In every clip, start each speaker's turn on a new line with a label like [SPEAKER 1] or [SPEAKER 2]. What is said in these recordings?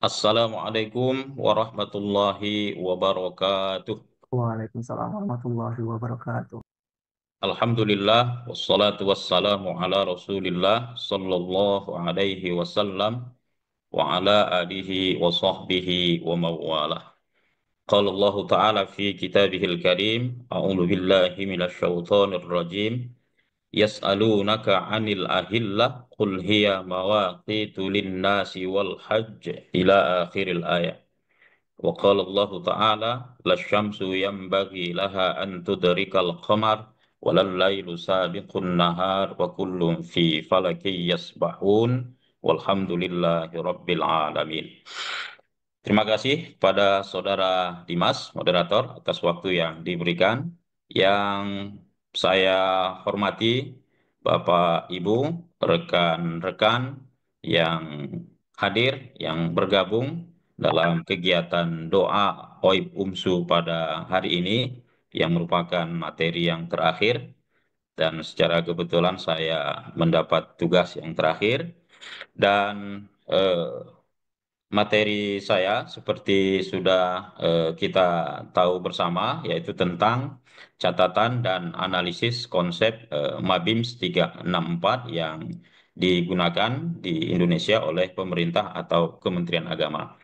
[SPEAKER 1] Assalamualaikum warahmatullahi wabarakatuh.
[SPEAKER 2] Waalaikumsalam warahmatullahi wabarakatuh.
[SPEAKER 1] Alhamdulillah wassalatu wassalamu ala Rasulillah sallallahu alaihi wasallam wa ala alihi wa sahbihi wa mawalah. Qala Allah Ta'ala fi kitabihil karim, a'udzu billahi minasy syaithanir rajim. Yas'alunaka 'anil ahillah qul hiya mawaqitu lin-nasi wal hajj ila akhiril ayat. وقال الله تعالى لا الشمس ينبغي لها أن تدرك القمر ولا الليل سابق النهار وكل في فلك يسبحون والحمد لله رب العالمين. Terima kasih pada Saudara Dimas, moderator, atas waktu yang diberikan. Yang saya hormati Bapak, Ibu, rekan-rekan yang hadir, yang bergabung dalam kegiatan doa Oib Umsu pada hari ini, yang merupakan materi yang terakhir. Dan secara kebetulan saya mendapat tugas yang terakhir. Dan materi saya seperti sudah kita tahu bersama, yaitu tentang catatan dan analisis konsep Mabims 364 yang digunakan di Indonesia oleh pemerintah atau Kementerian Agama.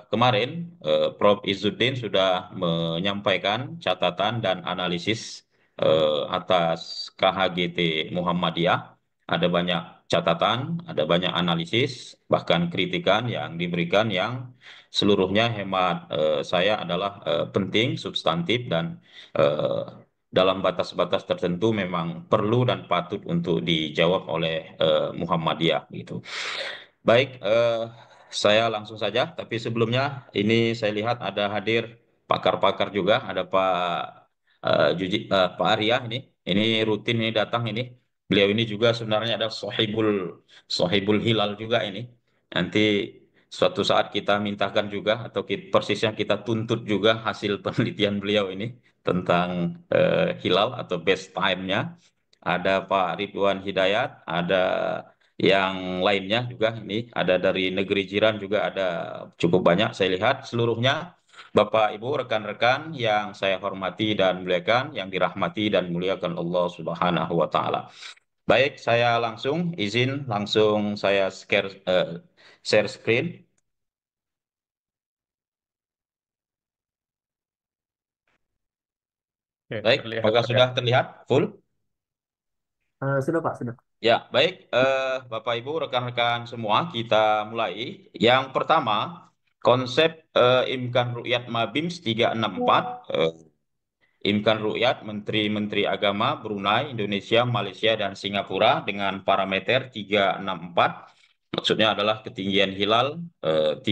[SPEAKER 1] Kemarin Prof. Izzuddin sudah menyampaikan catatan dan analisis atas KHGT Muhammadiyah. Ada banyak catatan, ada banyak analisis, bahkan kritikan yang diberikan yang seluruhnya hemat saya adalah penting, substantif, dan eh, dalam batas-batas tertentu memang perlu dan patut untuk dijawab oleh Muhammadiyah gitu. Baik, saya langsung saja. Tapi sebelumnya ini saya lihat ada hadir pakar-pakar juga. Ada Pak Arya ini. Ini rutin ini datang ini. Beliau ini juga sebenarnya ada sohibul hilal juga ini. Nanti suatu saat kita mintakan juga atau persisnya kita tuntut juga hasil penelitian beliau ini tentang hilal atau best time-nya. Ada Pak Ridwan Hidayat, ada yang lainnya juga ini, ada dari negeri jiran juga ada cukup banyak saya lihat seluruhnya. Bapak, Ibu, rekan-rekan yang saya hormati dan muliakan, yang dirahmati dan muliakan Allah Subhanahu wa taala. Baik, saya langsung izin langsung saya share screen.
[SPEAKER 2] Oke,
[SPEAKER 1] Baik,
[SPEAKER 2] terlihat
[SPEAKER 1] apakah
[SPEAKER 2] Pak ya.
[SPEAKER 1] sudah terlihat full?
[SPEAKER 2] Sudah Pak, sudah.
[SPEAKER 1] Ya, baik, Bapak Ibu, rekan-rekan semua, kita mulai. Yang pertama, konsep Imkan Ru'yat Mabims 364, Imkan Ru'yat Menteri-Menteri Agama Brunei, Indonesia, Malaysia, dan Singapura dengan parameter 364. Maksudnya adalah ketinggian hilal 3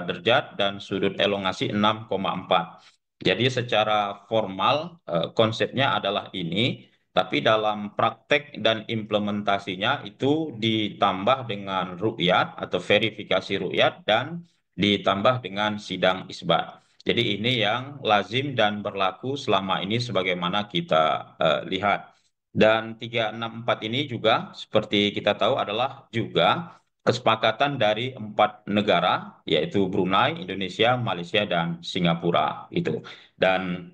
[SPEAKER 1] derajat dan sudut elongasi 6,4. Jadi secara formal konsepnya adalah ini, tapi dalam praktek dan implementasinya itu ditambah dengan ru'yat atau verifikasi ru'yat dan ditambah dengan sidang isbat. Jadi ini yang lazim dan berlaku selama ini sebagaimana kita lihat. Dan 364 ini juga seperti kita tahu adalah juga kesepakatan dari 4 negara, yaitu Brunei, Indonesia, Malaysia, dan Singapura itu. Dan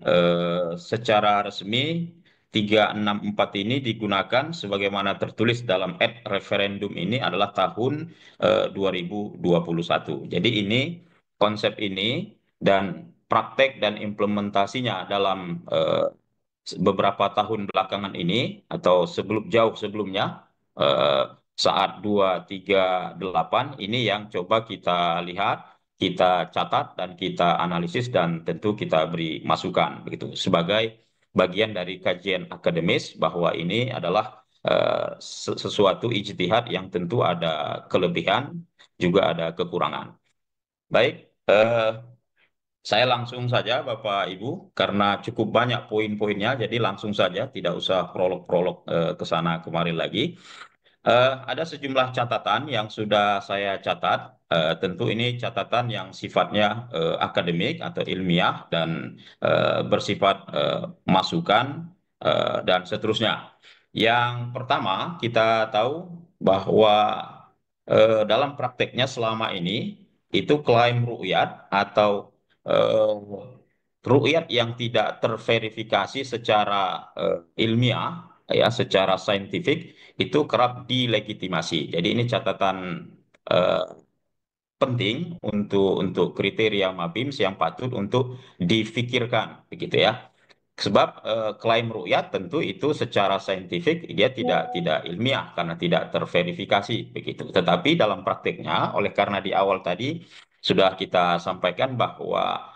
[SPEAKER 1] secara resmi 364 ini digunakan sebagaimana tertulis dalam ad referendum ini adalah tahun 2021. Jadi ini konsep ini dan praktek dan implementasinya dalam beberapa tahun belakangan ini atau jauh sebelumnya eh, saat 238 ini yang coba kita lihat, kita catat dan kita analisis dan tentu kita beri masukan begitu sebagai bagian dari kajian akademis bahwa ini adalah sesuatu ijtihad yang tentu ada kelebihan juga ada kekurangan. Baik, saya langsung saja Bapak Ibu karena cukup banyak poin-poinnya jadi langsung saja tidak usah prolog-prolog ke sana kemari lagi. Ada sejumlah catatan yang sudah saya catat. Tentu ini catatan yang sifatnya akademik atau ilmiah dan bersifat masukan dan seterusnya. Yang pertama kita tahu bahwa dalam prakteknya selama ini itu klaim ru'yat atau eh, ru'yat yang tidak terverifikasi secara ilmiah, ya, secara saintifik, itu kerap dilegitimasi. Jadi ini catatan eh, penting untuk kriteria Mabims yang patut untuk difikirkan, begitu ya. Sebab klaim ru'yat tentu itu secara saintifik dia tidak ilmiah karena tidak terverifikasi begitu. Tetapi dalam praktiknya, oleh karena di awal tadi sudah kita sampaikan bahwa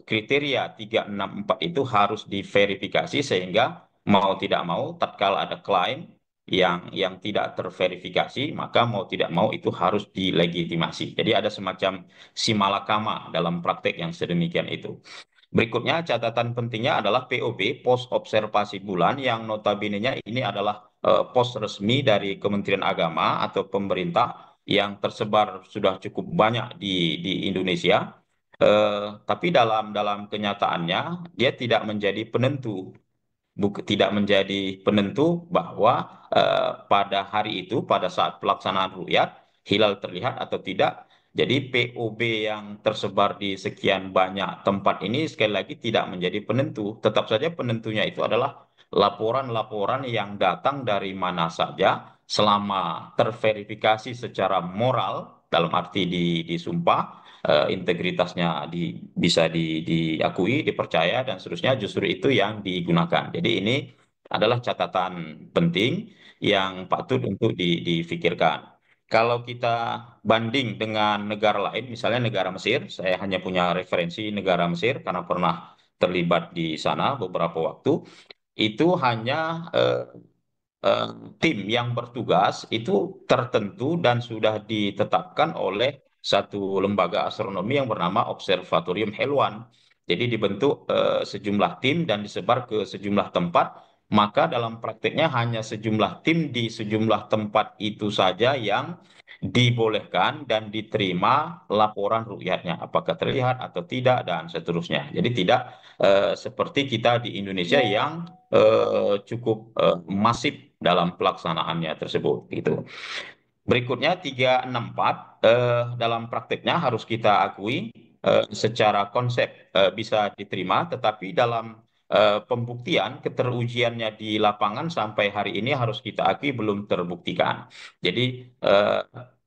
[SPEAKER 1] kriteria 364 itu harus diverifikasi sehingga mau tidak mau tatkala ada klaim yang tidak terverifikasi, maka mau tidak mau itu harus dilegitimasi. Jadi ada semacam simalakama dalam praktek yang sedemikian itu. Berikutnya catatan pentingnya adalah POB, pos observasi bulan, yang notabene-nya ini adalah pos resmi dari Kementerian Agama atau pemerintah yang tersebar sudah cukup banyak di Indonesia. Tapi dalam dalam kenyataannya dia tidak menjadi penentu, tidak menjadi penentu bahwa pada hari itu, pada saat pelaksanaan ru'yat, hilal terlihat atau tidak. Jadi POB yang tersebar di sekian banyak tempat ini sekali lagi tidak menjadi penentu. Tetap saja penentunya itu adalah laporan-laporan yang datang dari mana saja selama terverifikasi secara moral, dalam arti disumpah, integritasnya bisa diakui, dipercaya, dan seterusnya, justru itu yang digunakan. Jadi ini adalah catatan penting yang patut untuk difikirkan. Kalau kita banding dengan negara lain, misalnya negara Mesir, saya hanya punya referensi negara Mesir karena pernah terlibat di sana beberapa waktu, itu hanya eh, tim yang bertugas itu tertentu dan sudah ditetapkan oleh satu lembaga astronomi yang bernama Observatorium Helwan. Jadi dibentuk sejumlah tim dan disebar ke sejumlah tempat, maka dalam prakteknya hanya sejumlah tim di sejumlah tempat itu saja yang dibolehkan dan diterima laporan rukyatnya, apakah terlihat atau tidak dan seterusnya. Jadi tidak seperti kita di Indonesia yang cukup masif dalam pelaksanaannya tersebut gitu. Berikutnya 364 dalam prakteknya harus kita akui secara konsep bisa diterima, tetapi dalam pembuktian keterujiannya di lapangan sampai hari ini harus kita akui belum terbuktikan. Jadi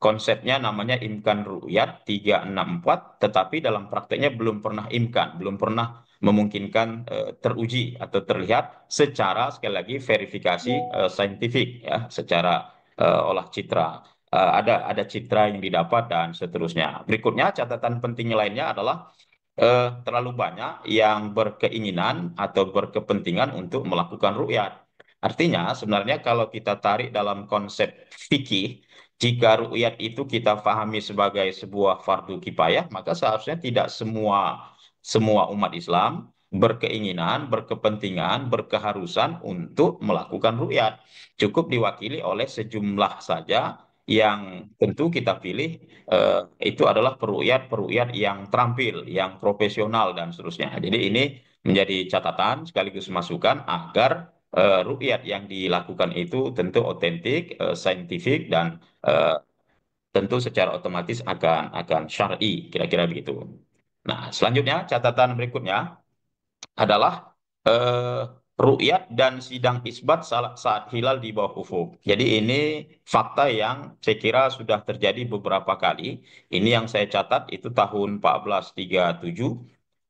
[SPEAKER 1] konsepnya namanya imkan ru'yat 364, tetapi dalam prakteknya belum pernah imkan, belum pernah memungkinkan teruji atau terlihat secara, sekali lagi, verifikasi saintifik, ya, secara olah citra. Ada citra yang didapat dan seterusnya. Berikutnya catatan penting lainnya adalah terlalu banyak yang berkeinginan atau berkepentingan untuk melakukan ru'yat. Artinya sebenarnya kalau kita tarik dalam konsep fikih, jika ru'yat itu kita pahami sebagai sebuah fardu kifayah, maka seharusnya tidak semua semua umat Islam berkeinginan, berkepentingan, berkeharusan untuk melakukan ru'yat. Cukup diwakili oleh sejumlah saja yang tentu kita pilih itu adalah perukyat-perukyat yang terampil, yang profesional dan seterusnya. Jadi ini menjadi catatan sekaligus masukan agar rukyat yang dilakukan itu tentu otentik, saintifik, dan tentu secara otomatis akan syar'i, kira-kira begitu. Nah, selanjutnya catatan berikutnya adalah eh, ru'yat dan sidang isbat saat hilal di bawah ufuk. Jadi ini fakta yang saya kira sudah terjadi beberapa kali. Ini yang saya catat itu tahun 1437.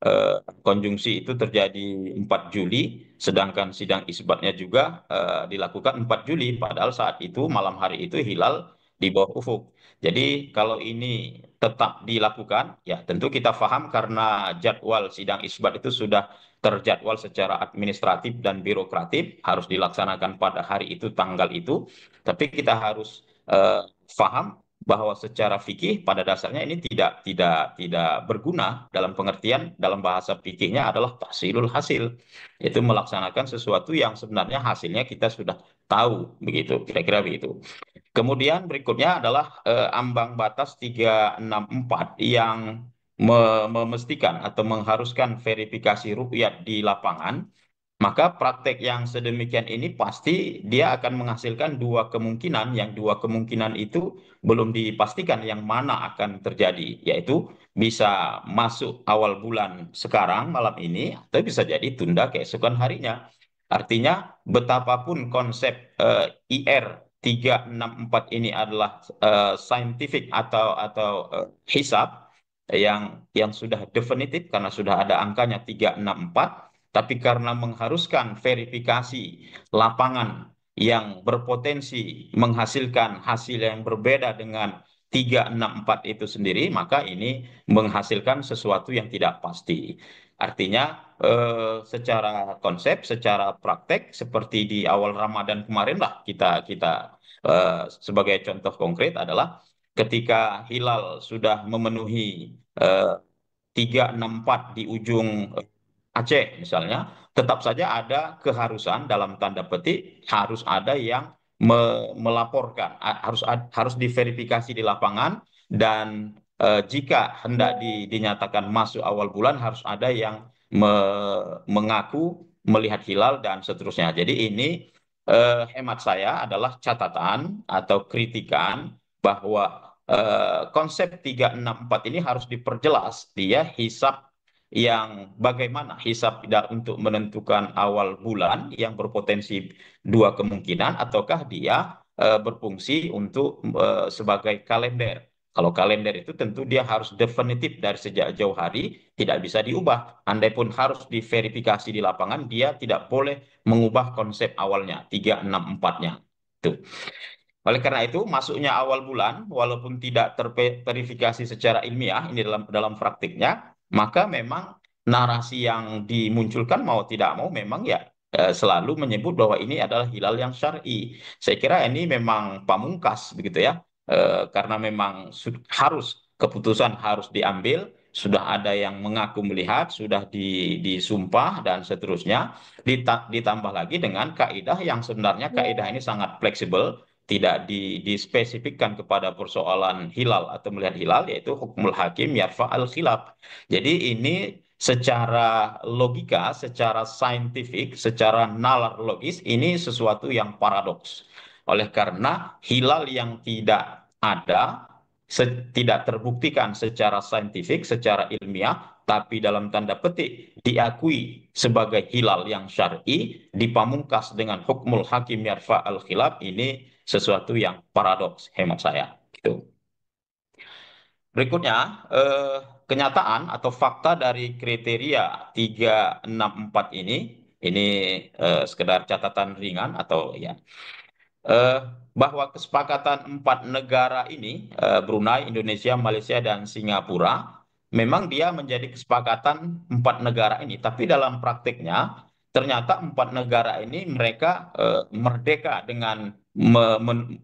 [SPEAKER 1] eh, Konjungsi itu terjadi 4 Juli, sedangkan sidang isbatnya juga dilakukan 4 Juli, padahal saat itu malam hari itu hilal di bawah ufuk. Jadi kalau ini tetap dilakukan, ya tentu kita paham karena jadwal sidang isbat itu sudah terjadwal secara administratif dan birokratif, harus dilaksanakan pada hari itu, tanggal itu. Tapi kita harus paham bahwa secara fikih pada dasarnya ini tidak berguna, dalam pengertian dalam bahasa fikihnya adalah tahsilul hasil, yaitu melaksanakan sesuatu yang sebenarnya hasilnya kita sudah tahu, begitu, kira-kira begitu. Kemudian berikutnya adalah ambang batas 364 yang memastikan atau mengharuskan verifikasi rukyat di lapangan. Maka praktek yang sedemikian ini pasti dia akan menghasilkan dua kemungkinan, yang dua kemungkinan itu belum dipastikan yang mana akan terjadi, yaitu bisa masuk awal bulan sekarang malam ini, atau bisa jadi tunda keesokan harinya. Artinya betapapun konsep IR 364 ini adalah scientific atau hisab yang sudah definitif karena sudah ada angkanya 364, tapi karena mengharuskan verifikasi lapangan yang berpotensi menghasilkan hasil yang berbeda dengan 364 itu sendiri, maka ini menghasilkan sesuatu yang tidak pasti. Artinya secara konsep, secara praktek seperti di awal Ramadan kemarin lah, kita sebagai contoh konkret adalah ketika hilal sudah memenuhi 364 di ujung Aceh misalnya, tetap saja ada keharusan dalam tanda petik harus ada yang melaporkan, harus diverifikasi di lapangan, dan jika hendak dinyatakan masuk awal bulan harus ada yang mengaku melihat hilal dan seterusnya. Jadi ini hemat saya adalah catatan atau kritikan bahwa konsep 364 ini harus diperjelas, dia hisap yang bagaimana hisap untuk menentukan awal bulan yang berpotensi dua kemungkinan, ataukah dia berfungsi untuk sebagai kalender. Kalau kalender itu tentu dia harus definitif dari sejak jauh hari, tidak bisa diubah. Andai pun harus diverifikasi di lapangan, dia tidak boleh mengubah konsep awalnya, 364-nya. Itu. Oleh karena itu, masuknya awal bulan, walaupun tidak terverifikasi secara ilmiah, ini dalam dalam praktiknya, maka memang narasi yang dimunculkan mau tidak mau memang ya selalu menyebut bahwa ini adalah hilal yang syar'i. Saya kira ini memang pamungkas begitu ya. Karena memang harus keputusan harus diambil, sudah ada yang mengaku melihat, sudah disumpah dan seterusnya. Ditambah lagi dengan kaidah yang sebenarnya kaidah ini sangat fleksibel, tidak dispesifikkan kepada persoalan hilal atau melihat hilal, yaitu hukmul hakim yarfa al khilaf. Jadi ini secara logika, secara saintifik, secara nalar logis, ini sesuatu yang paradoks. Oleh karena hilal yang tidak ada, tidak terbuktikan secara saintifik, secara ilmiah, tapi dalam tanda petik diakui sebagai hilal yang syar'i, dipamungkas dengan hukmul hakim yarfa al khilaf, ini sesuatu yang paradoks hemat saya. Gitu. Berikutnya, kenyataan atau fakta dari kriteria 364 ini sekedar catatan ringan atau ya, eh, bahwa kesepakatan empat negara ini, Brunei, Indonesia, Malaysia, dan Singapura, memang dia menjadi kesepakatan empat negara ini. Tapi dalam praktiknya, ternyata empat negara ini mereka merdeka dengan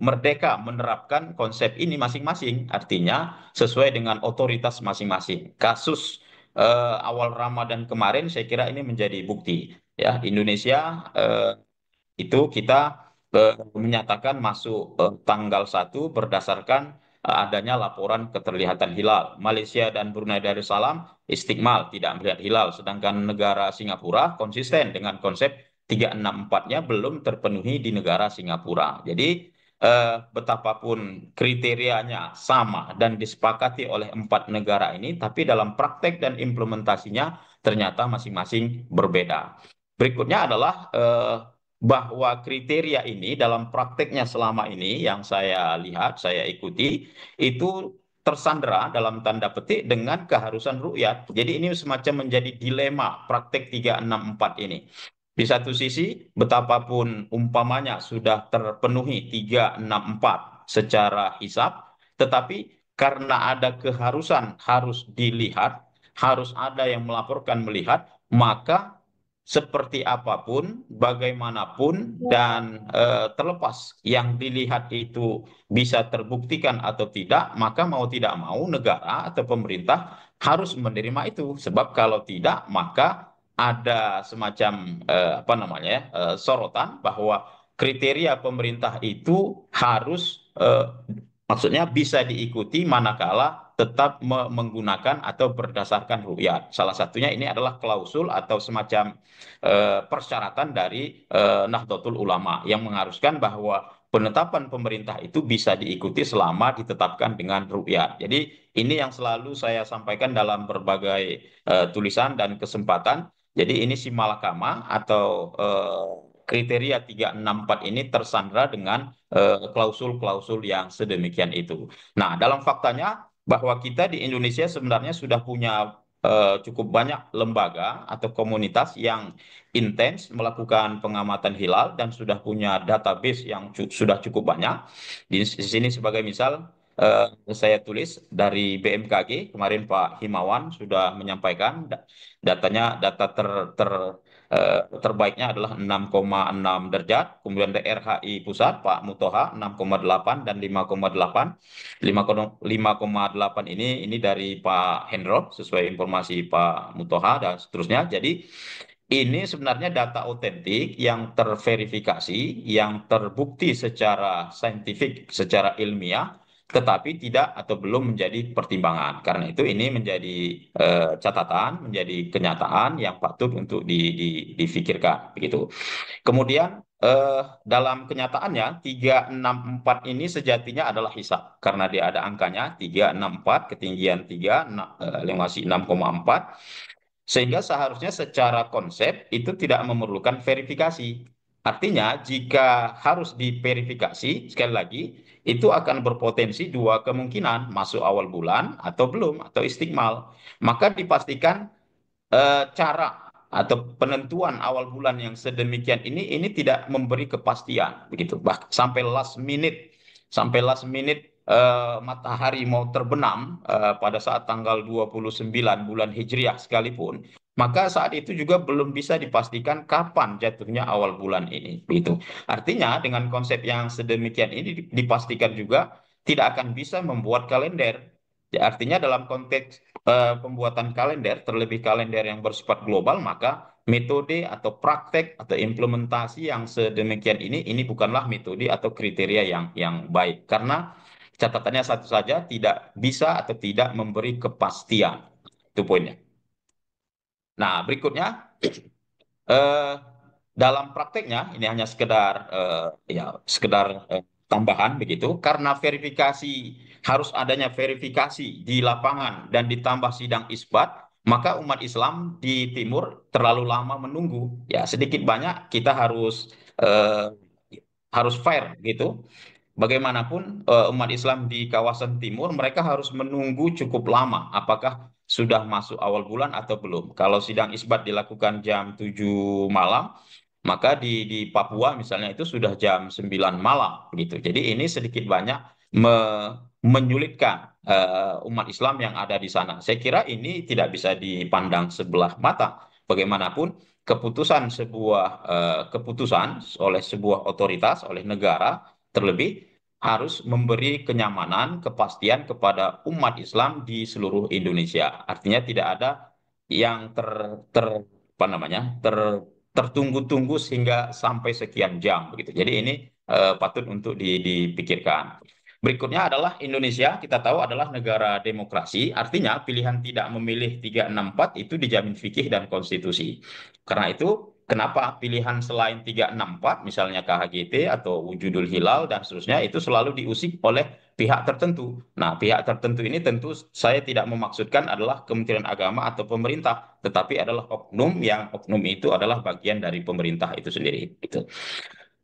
[SPEAKER 1] merdeka menerapkan konsep ini masing-masing. Artinya sesuai dengan otoritas masing-masing. Kasus awal Ramadan kemarin, saya kira ini menjadi bukti. Ya, Indonesia itu kita menyatakan masuk tanggal 1 berdasarkan adanya laporan keterlihatan hilal. Malaysia dan Brunei Darussalam istiqmal tidak melihat hilal, sedangkan negara Singapura konsisten dengan konsep 364-nya belum terpenuhi di negara Singapura. Jadi betapapun kriterianya sama dan disepakati oleh empat negara ini, tapi dalam praktek dan implementasinya ternyata masing-masing berbeda. Berikutnya adalah bahwa kriteria ini dalam prakteknya selama ini yang saya lihat, saya ikuti, itu tersandera dalam tanda petik dengan keharusan ru'yat. Jadi ini semacam menjadi dilema praktek 364 ini. Di satu sisi, betapapun umpamanya sudah terpenuhi 364 secara hisab, tetapi karena ada keharusan harus dilihat, harus ada yang melaporkan melihat, maka seperti apapun, bagaimanapun, dan terlepas yang dilihat itu bisa terbuktikan atau tidak, maka mau tidak mau negara atau pemerintah harus menerima itu. Sebab kalau tidak, maka ada semacam apa namanya ya, sorotan bahwa kriteria pemerintah itu harus Maksudnya bisa diikuti manakala tetap menggunakan atau berdasarkan ru'yat. Salah satunya ini adalah klausul atau semacam persyaratan dari Nahdlatul Ulama yang mengharuskan bahwa penetapan pemerintah itu bisa diikuti selama ditetapkan dengan ru'yat. Jadi ini yang selalu saya sampaikan dalam berbagai tulisan dan kesempatan. Jadi ini si malakama atau kriteria 364 ini tersandra dengan klausul-klausul yang sedemikian itu. Nah, dalam faktanya bahwa kita di Indonesia sebenarnya sudah punya cukup banyak lembaga atau komunitas yang intens melakukan pengamatan hilal dan sudah punya database yang sudah cukup banyak. Di sini sebagai misal saya tulis dari BMKG kemarin Pak Himawan sudah menyampaikan datanya data terbaiknya adalah 6,6 derajat. Kemudian DRHI Pusat Pak Mutoha 6,8 dan 5,8. 5,8 ini dari Pak Hendro sesuai informasi Pak Mutoha dan seterusnya. Jadi ini sebenarnya data otentik yang terverifikasi, yang terbukti secara saintifik, secara ilmiah, tetapi tidak atau belum menjadi pertimbangan. Karena itu ini menjadi catatan, menjadi kenyataan yang patut untuk difikirkan, begitu. Kemudian dalam kenyataannya 364 ini sejatinya adalah hisab karena dia ada angkanya 364 ketinggian 3 elevasi 6,4 sehingga seharusnya secara konsep itu tidak memerlukan verifikasi. Artinya, jika harus diverifikasi, sekali lagi, itu akan berpotensi dua kemungkinan, masuk awal bulan atau belum, atau istikmal. Maka dipastikan cara atau penentuan awal bulan yang sedemikian ini tidak memberi kepastian begitu sampai last minute matahari mau terbenam pada saat tanggal 29 bulan Hijriah sekalipun maka saat itu juga belum bisa dipastikan kapan jatuhnya awal bulan ini begitu artinya dengan konsep yang sedemikian ini dipastikan juga tidak akan bisa membuat kalender. Ya, artinya dalam konteks pembuatan kalender, terlebih kalender yang bersifat global, maka metode atau praktek atau implementasi yang sedemikian ini bukanlah metode atau kriteria yang baik. Karena catatannya satu saja, tidak bisa atau tidak memberi kepastian. Itu poinnya. Nah, berikutnya eh, dalam prakteknya ini hanya sekedar tambahan begitu karena verifikasi harus adanya verifikasi di lapangan dan ditambah sidang isbat maka umat Islam di timur terlalu lama menunggu ya sedikit banyak kita harus fair gitu. Bagaimanapun umat Islam di kawasan timur mereka harus menunggu cukup lama apakah sudah masuk awal bulan atau belum. Kalau sidang isbat dilakukan jam 7 malam, maka di Papua misalnya itu sudah jam 9 malam gitu. Jadi ini sedikit banyak menyulitkan umat Islam yang ada di sana. Saya kira ini tidak bisa dipandang sebelah mata. Bagaimanapun keputusan oleh sebuah otoritas, oleh negara terlebih harus memberi kenyamanan, kepastian kepada umat Islam di seluruh Indonesia. Artinya tidak ada yang apa namanya tertunggu-tunggu sehingga sampai sekian jam begitu. Jadi ini patut untuk dipikirkan. Berikutnya adalah Indonesia, kita tahu adalah negara demokrasi, artinya pilihan tidak memilih 364 itu dijamin fikih dan konstitusi. Karena itu, kenapa pilihan selain 364, misalnya KHGT atau wujudul hilal dan seterusnya, itu selalu diusik oleh pihak tertentu. Nah, pihak tertentu ini tentu saya tidak memaksudkan adalah Kementerian Agama atau pemerintah, tetapi adalah oknum yang oknum itu adalah bagian dari pemerintah itu sendiri. Gitu.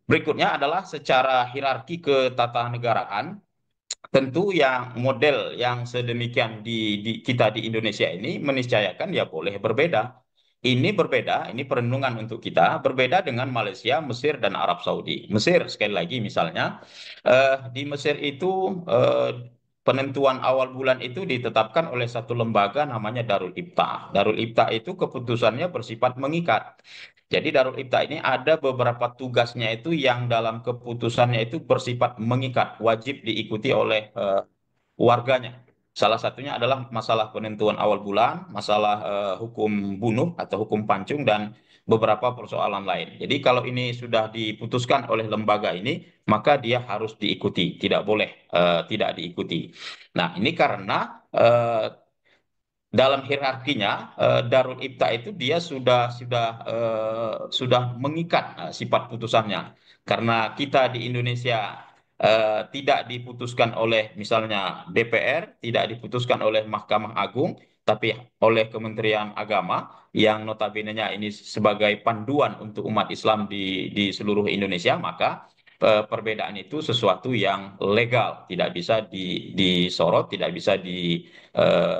[SPEAKER 1] Berikutnya adalah secara hierarki ketatanegaraan. Tentu yang model yang sedemikian kita di Indonesia ini meniscayakan ya boleh berbeda. Ini berbeda, ini perlindungan untuk kita, berbeda dengan Malaysia, Mesir, dan Arab Saudi. Mesir, sekali lagi misalnya, di Mesir itu penentuan awal bulan itu ditetapkan oleh satu lembaga namanya Darul Ifta. Darul Ifta itu keputusannya bersifat mengikat. Jadi Darul Ifta ini ada beberapa tugasnya itu yang dalam keputusannya itu bersifat mengikat, wajib diikuti oleh warganya. Salah satunya adalah masalah penentuan awal bulan, masalah hukum bunuh atau hukum pancung, dan beberapa persoalan lain. Jadi kalau ini sudah diputuskan oleh lembaga ini, maka dia harus diikuti, tidak boleh tidak diikuti. Nah, ini karena dalam hierarkinya Darul Ifta itu dia sudah mengikat sifat putusannya, karena kita di Indonesia tidak diputuskan oleh misalnya DPR, tidak diputuskan oleh Mahkamah Agung, tapi oleh Kementerian Agama yang notabene-nya ini sebagai panduan untuk umat Islam di seluruh Indonesia. Maka perbedaan itu sesuatu yang legal, tidak bisa disorot, tidak bisa eh,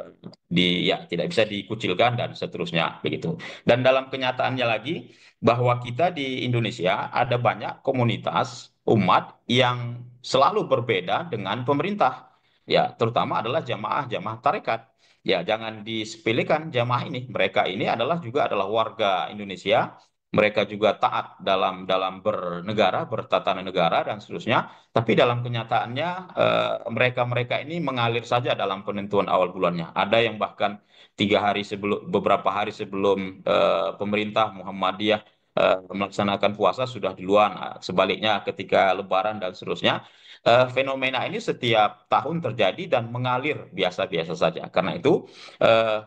[SPEAKER 1] tidak bisa dikucilkan dan seterusnya begitu. Dan dalam kenyataannya lagi, bahwa kita di Indonesia ada banyak komunitas umat yang selalu berbeda dengan pemerintah. Ya, terutama adalah jamaah-jamaah tarekat. Ya, jangan disepelekan jamaah ini. Mereka ini juga adalah warga Indonesia. Mereka juga taat dalam dalam bernegara, bertatanan negara dan seterusnya. Tapi dalam kenyataannya mereka-mereka ini mengalir saja dalam penentuan awal bulannya. Ada yang bahkan 3 hari sebelum, beberapa hari sebelum pemerintah Muhammadiyah melaksanakan puasa sudah duluan. Sebaliknya ketika Lebaran dan seterusnya, fenomena ini setiap tahun terjadi dan mengalir biasa-biasa saja. Karena itu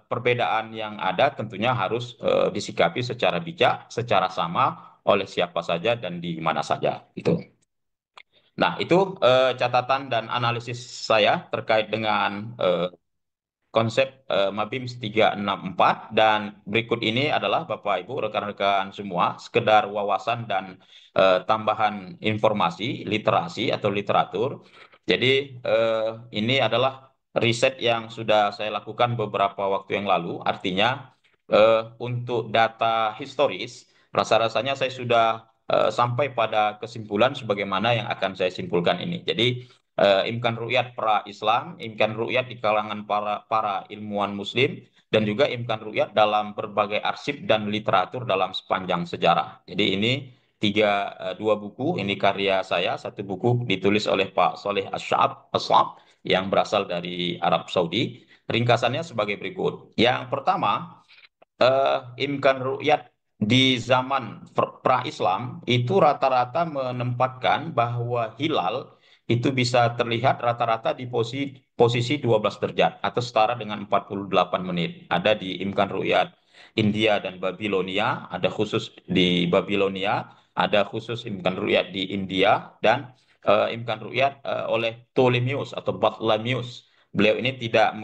[SPEAKER 1] perbedaan yang ada tentunya harus disikapi secara bijak, secara sama oleh siapa saja dan di mana saja. Itu. Nah, itu catatan dan analisis saya terkait dengan konsep Mabims 364, dan berikut ini adalah Bapak Ibu rekan-rekan semua sekedar wawasan dan tambahan informasi literasi atau literatur. Jadi ini adalah riset yang sudah saya lakukan beberapa waktu yang lalu. Artinya untuk data historis, rasa-rasanya saya sudah sampai pada kesimpulan sebagaimana yang akan saya simpulkan ini. Jadi imkan ru'yat pra-Islam, imkan ru'yat di kalangan para ilmuwan Muslim, dan juga imkan ru'yat dalam berbagai arsip dan literatur dalam sepanjang sejarah. Jadi ini dua buku, ini karya saya, satu buku ditulis oleh Pak Soleh Asy'ab yang berasal dari Arab Saudi. Ringkasannya sebagai berikut. Yang pertama, imkan ru'yat di zaman pra-Islam itu rata-rata menempatkan bahwa hilal itu bisa terlihat rata-rata di posisi 12 derajat atau setara dengan 48 menit. Ada di imkan ru'yat India dan Babilonia, ada khusus di Babilonia, ada khusus imkan ru'yat di India, dan imkan ru'yat oleh Ptolemeus atau Bathlamius. Beliau ini tidak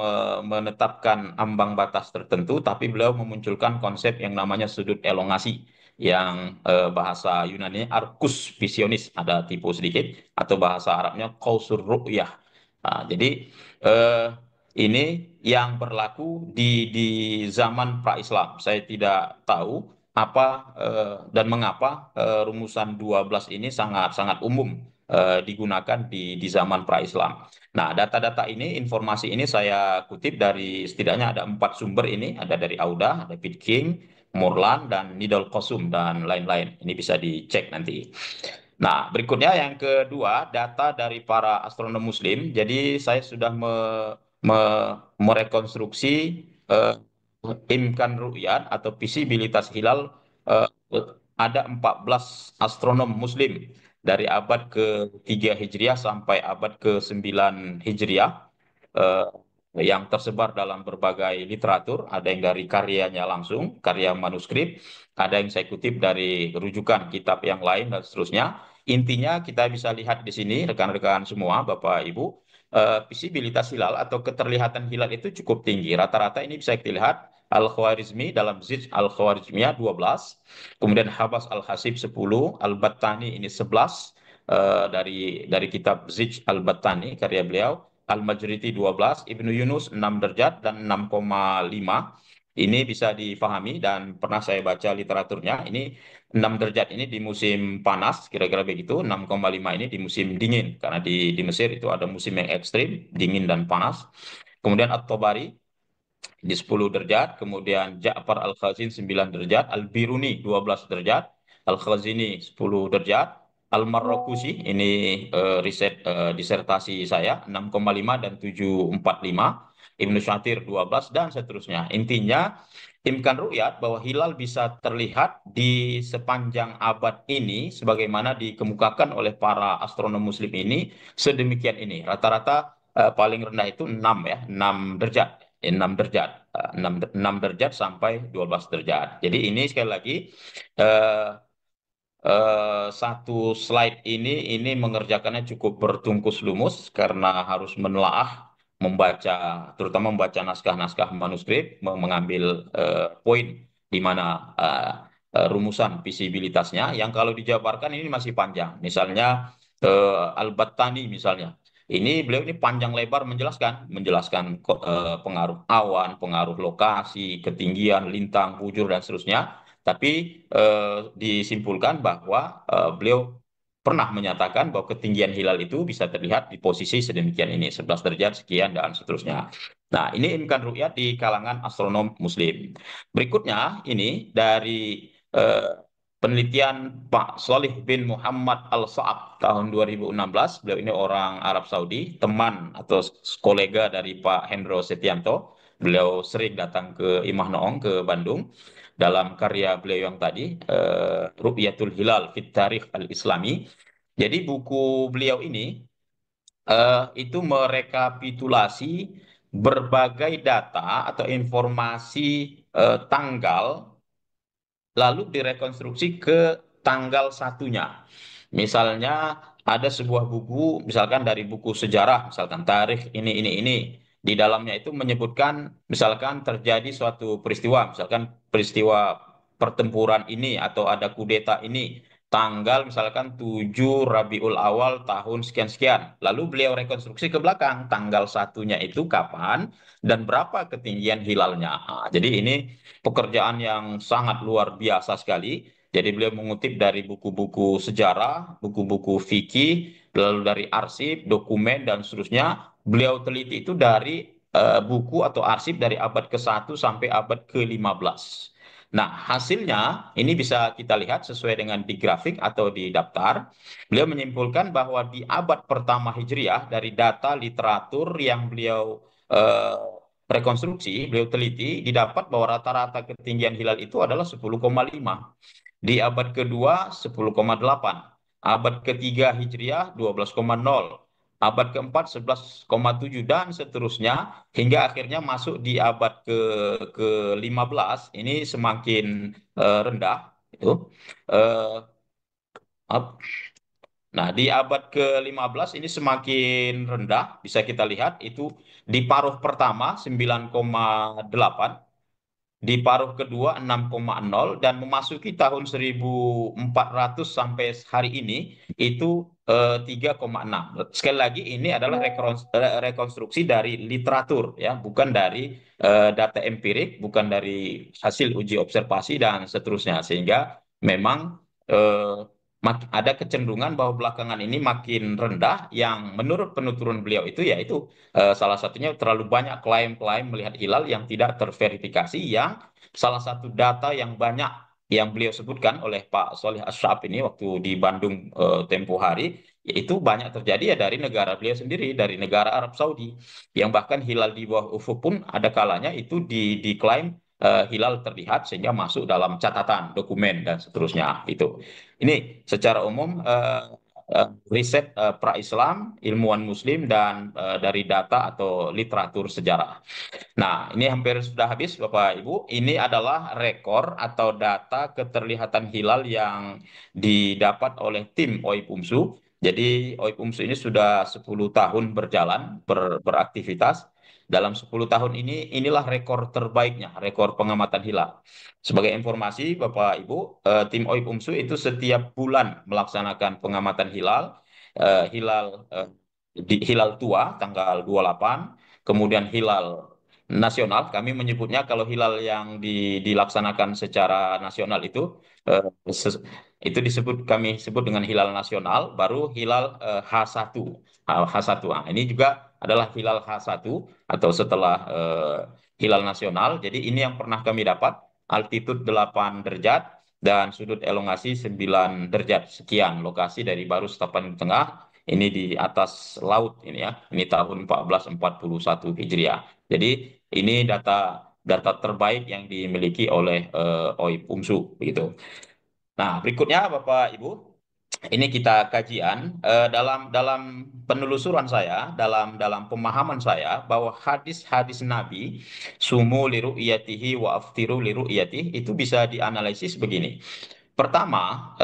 [SPEAKER 1] menetapkan ambang batas tertentu, tapi beliau memunculkan konsep yang namanya sudut elongasi, yang bahasa Yunani arcus visionis, ada tipu sedikit, atau bahasa Arabnya qausur ru'yah. Nah, jadi eh, ini yang berlaku di zaman pra-Islam. Saya tidak tahu apa dan mengapa rumusan 12 ini sangat-sangat umum digunakan di zaman pra-Islam. Nah, data-data ini, informasi ini saya kutip dari setidaknya ada 4 sumber ini, ada dari Auda, David King, Moreland, dan Nidal Qasum, dan lain-lain. Ini bisa dicek nanti. Nah, berikutnya yang kedua, data dari para astronom Muslim. Jadi saya sudah merekonstruksi eh, imkan ru'yat atau visibilitas hilal. eh, ada 14 astronom Muslim dari abad ke-3 Hijriah sampai abad ke-9 Hijriah eh, yang tersebar dalam berbagai literatur. Ada yang dari karyanya langsung, karya manuskrip, ada yang saya kutip dari rujukan kitab yang lain dan seterusnya. Intinya kita bisa lihat di sini, rekan-rekan semua, Bapak Ibu, visibilitas hilal atau keterlihatan hilal itu cukup tinggi. Rata-rata ini bisa dilihat Al-Khwarizmi dalam Zij Al-Khwarizmiyah 12, kemudian Habas Al-Hasib 10, Al-Battani ini 11, dari kitab Zij Al-Battani karya beliau, Al-Majriti 12, Ibnu Yunus 6 derajat dan 6,5. Ini bisa dipahami dan pernah saya baca literaturnya. Ini 6 derajat ini di musim panas, kira-kira begitu. 6,5 ini di musim dingin. Karena di Mesir itu ada musim yang ekstrim, dingin dan panas. Kemudian At-Tabari di 10 derajat. Kemudian Ja'far Al-Khazin 9 derajat. Al-Biruni 12 derajat. Al-Khazini 10 derajat. Al-Marraqusi, ini riset disertasi saya 6,5 dan 7,45, Ibnu Syatir 12 dan seterusnya. Intinya imkan ru'yat bahwa hilal bisa terlihat di sepanjang abad ini sebagaimana dikemukakan oleh para astronom muslim ini sedemikian ini. Rata-rata paling rendah itu 6 ya, 6 derajat. 6 derajat, 6 derajat sampai 12 derajat. Jadi ini sekali lagi eh, satu slide ini mengerjakannya cukup bertungkus lumus karena harus menelaah, membaca, terutama membaca naskah-naskah manuskrip, mengambil poin di mana rumusan visibilitasnya. Yang kalau dijabarkan ini masih panjang. Misalnya Al-Battani misalnya. Beliau ini panjang lebar menjelaskan pengaruh awan, pengaruh lokasi, ketinggian, lintang, bujur dan seterusnya. Tapi disimpulkan bahwa beliau pernah menyatakan bahwa ketinggian hilal itu bisa terlihat di posisi sedemikian ini, 11 derajat sekian dan seterusnya. Nah, ini imkan ru'yat di kalangan astronom muslim. Berikutnya ini dari penelitian Pak Solih bin Muhammad Al-Sa'ab tahun 2016. Beliau ini orang Arab Saudi, teman atau kolega dari Pak Hendro Setianto. Beliau sering datang ke Imah Noong ke Bandung dalam karya beliau yang tadi, Ru'yatul Hilal fit Tarikh Al-Islami. Jadi buku beliau ini itu merekapitulasi berbagai data atau informasi tanggal lalu direkonstruksi ke tanggal satunya. Misalnya ada sebuah buku, misalkan dari buku sejarah, misalkan tarikh ini. Di dalamnya itu menyebutkan, misalkan terjadi suatu peristiwa, misalkan peristiwa pertempuran ini atau ada kudeta ini, tanggal misalkan 7 Rabiul Awal tahun sekian-sekian. Lalu beliau rekonstruksi ke belakang, tanggal satunya itu kapan dan berapa ketinggian hilalnya. Nah, jadi ini pekerjaan yang sangat luar biasa sekali. Jadi beliau mengutip dari buku-buku sejarah, buku-buku fikih, lalu dari arsip, dokumen, dan seterusnya. Beliau teliti itu dari buku atau arsip dari abad ke-1 sampai abad ke-15. Nah, hasilnya ini bisa kita lihat sesuai dengan di grafik atau di daftar. Beliau menyimpulkan bahwa di abad pertama Hijriah dari data literatur yang beliau eh, rekonstruksi, beliau teliti, didapat bahwa rata-rata ketinggian hilal itu adalah 10,5. Di abad kedua 10,8. Abad ketiga Hijriah 12,0. Abad keempat 11,7 dan seterusnya hingga akhirnya masuk di abad ke-15 ini semakin rendah itu. Eh, Nah, di abad ke-15 ini semakin rendah, bisa kita lihat itu di paruh pertama 9,8, di paruh kedua 6,0 dan memasuki tahun 1400 sampai hari ini itu 3,6. Sekali lagi ini adalah rekonstruksi dari literatur ya, bukan dari data empirik, bukan dari hasil uji observasi dan seterusnya. Sehingga memang eh, ada kecenderungan bahwa belakangan ini makin rendah yang menurut penuturan beliau itu yaitu salah satunya terlalu banyak klaim-klaim melihat hilal yang tidak terverifikasi, yang salah satu data yang banyak yang beliau sebutkan oleh Pak Soleh Asyaf ini waktu di Bandung tempo hari, yaitu banyak terjadi ya dari negara beliau sendiri, dari negara Arab Saudi, yang bahkan hilal di bawah ufuk pun ada kalanya itu diklaim hilal terlihat sehingga masuk dalam catatan, dokumen dan seterusnya itu. Ini secara umum riset pra-Islam, ilmuwan Muslim dan dari data atau literatur sejarah. Nah, ini hampir sudah habis, Bapak Ibu. Ini adalah rekor atau data keterlihatan hilal yang didapat oleh tim OIP UMSU. Jadi OIP UMSU ini sudah 10 tahun berjalan, beraktivitas. Dalam 10 tahun ini, inilah rekor terbaiknya, rekor pengamatan hilal. Sebagai informasi, Bapak Ibu, tim OIP UMSU itu setiap bulan melaksanakan pengamatan hilal, hilal hilal tua tanggal 28, kemudian hilal nasional. Kami menyebutnya kalau hilal yang dilaksanakan secara nasional itu eh, ses- itu kami sebut dengan hilal nasional, baru hilal H1. H1. Nah, ini juga adalah hilal H1 atau setelah hilal nasional. Jadi ini yang pernah kami dapat altitude 8 derajat. dan sudut elongasi 9 derajat sekian. Lokasi dari Baru Tapanuli Tengah ini di atas laut ini ya. Ini tahun 1441 Hijriah. Jadi ini data data terbaik yang dimiliki oleh OIP UMSU begitu. Nah, berikutnya Bapak Ibu, ini kita kajian dalam dalam penelusuran saya, dalam pemahaman saya bahwa hadis-hadis Nabi sumu liru iyatihi wa aftiru liru iyatihi itu bisa dianalisis begini. Pertama,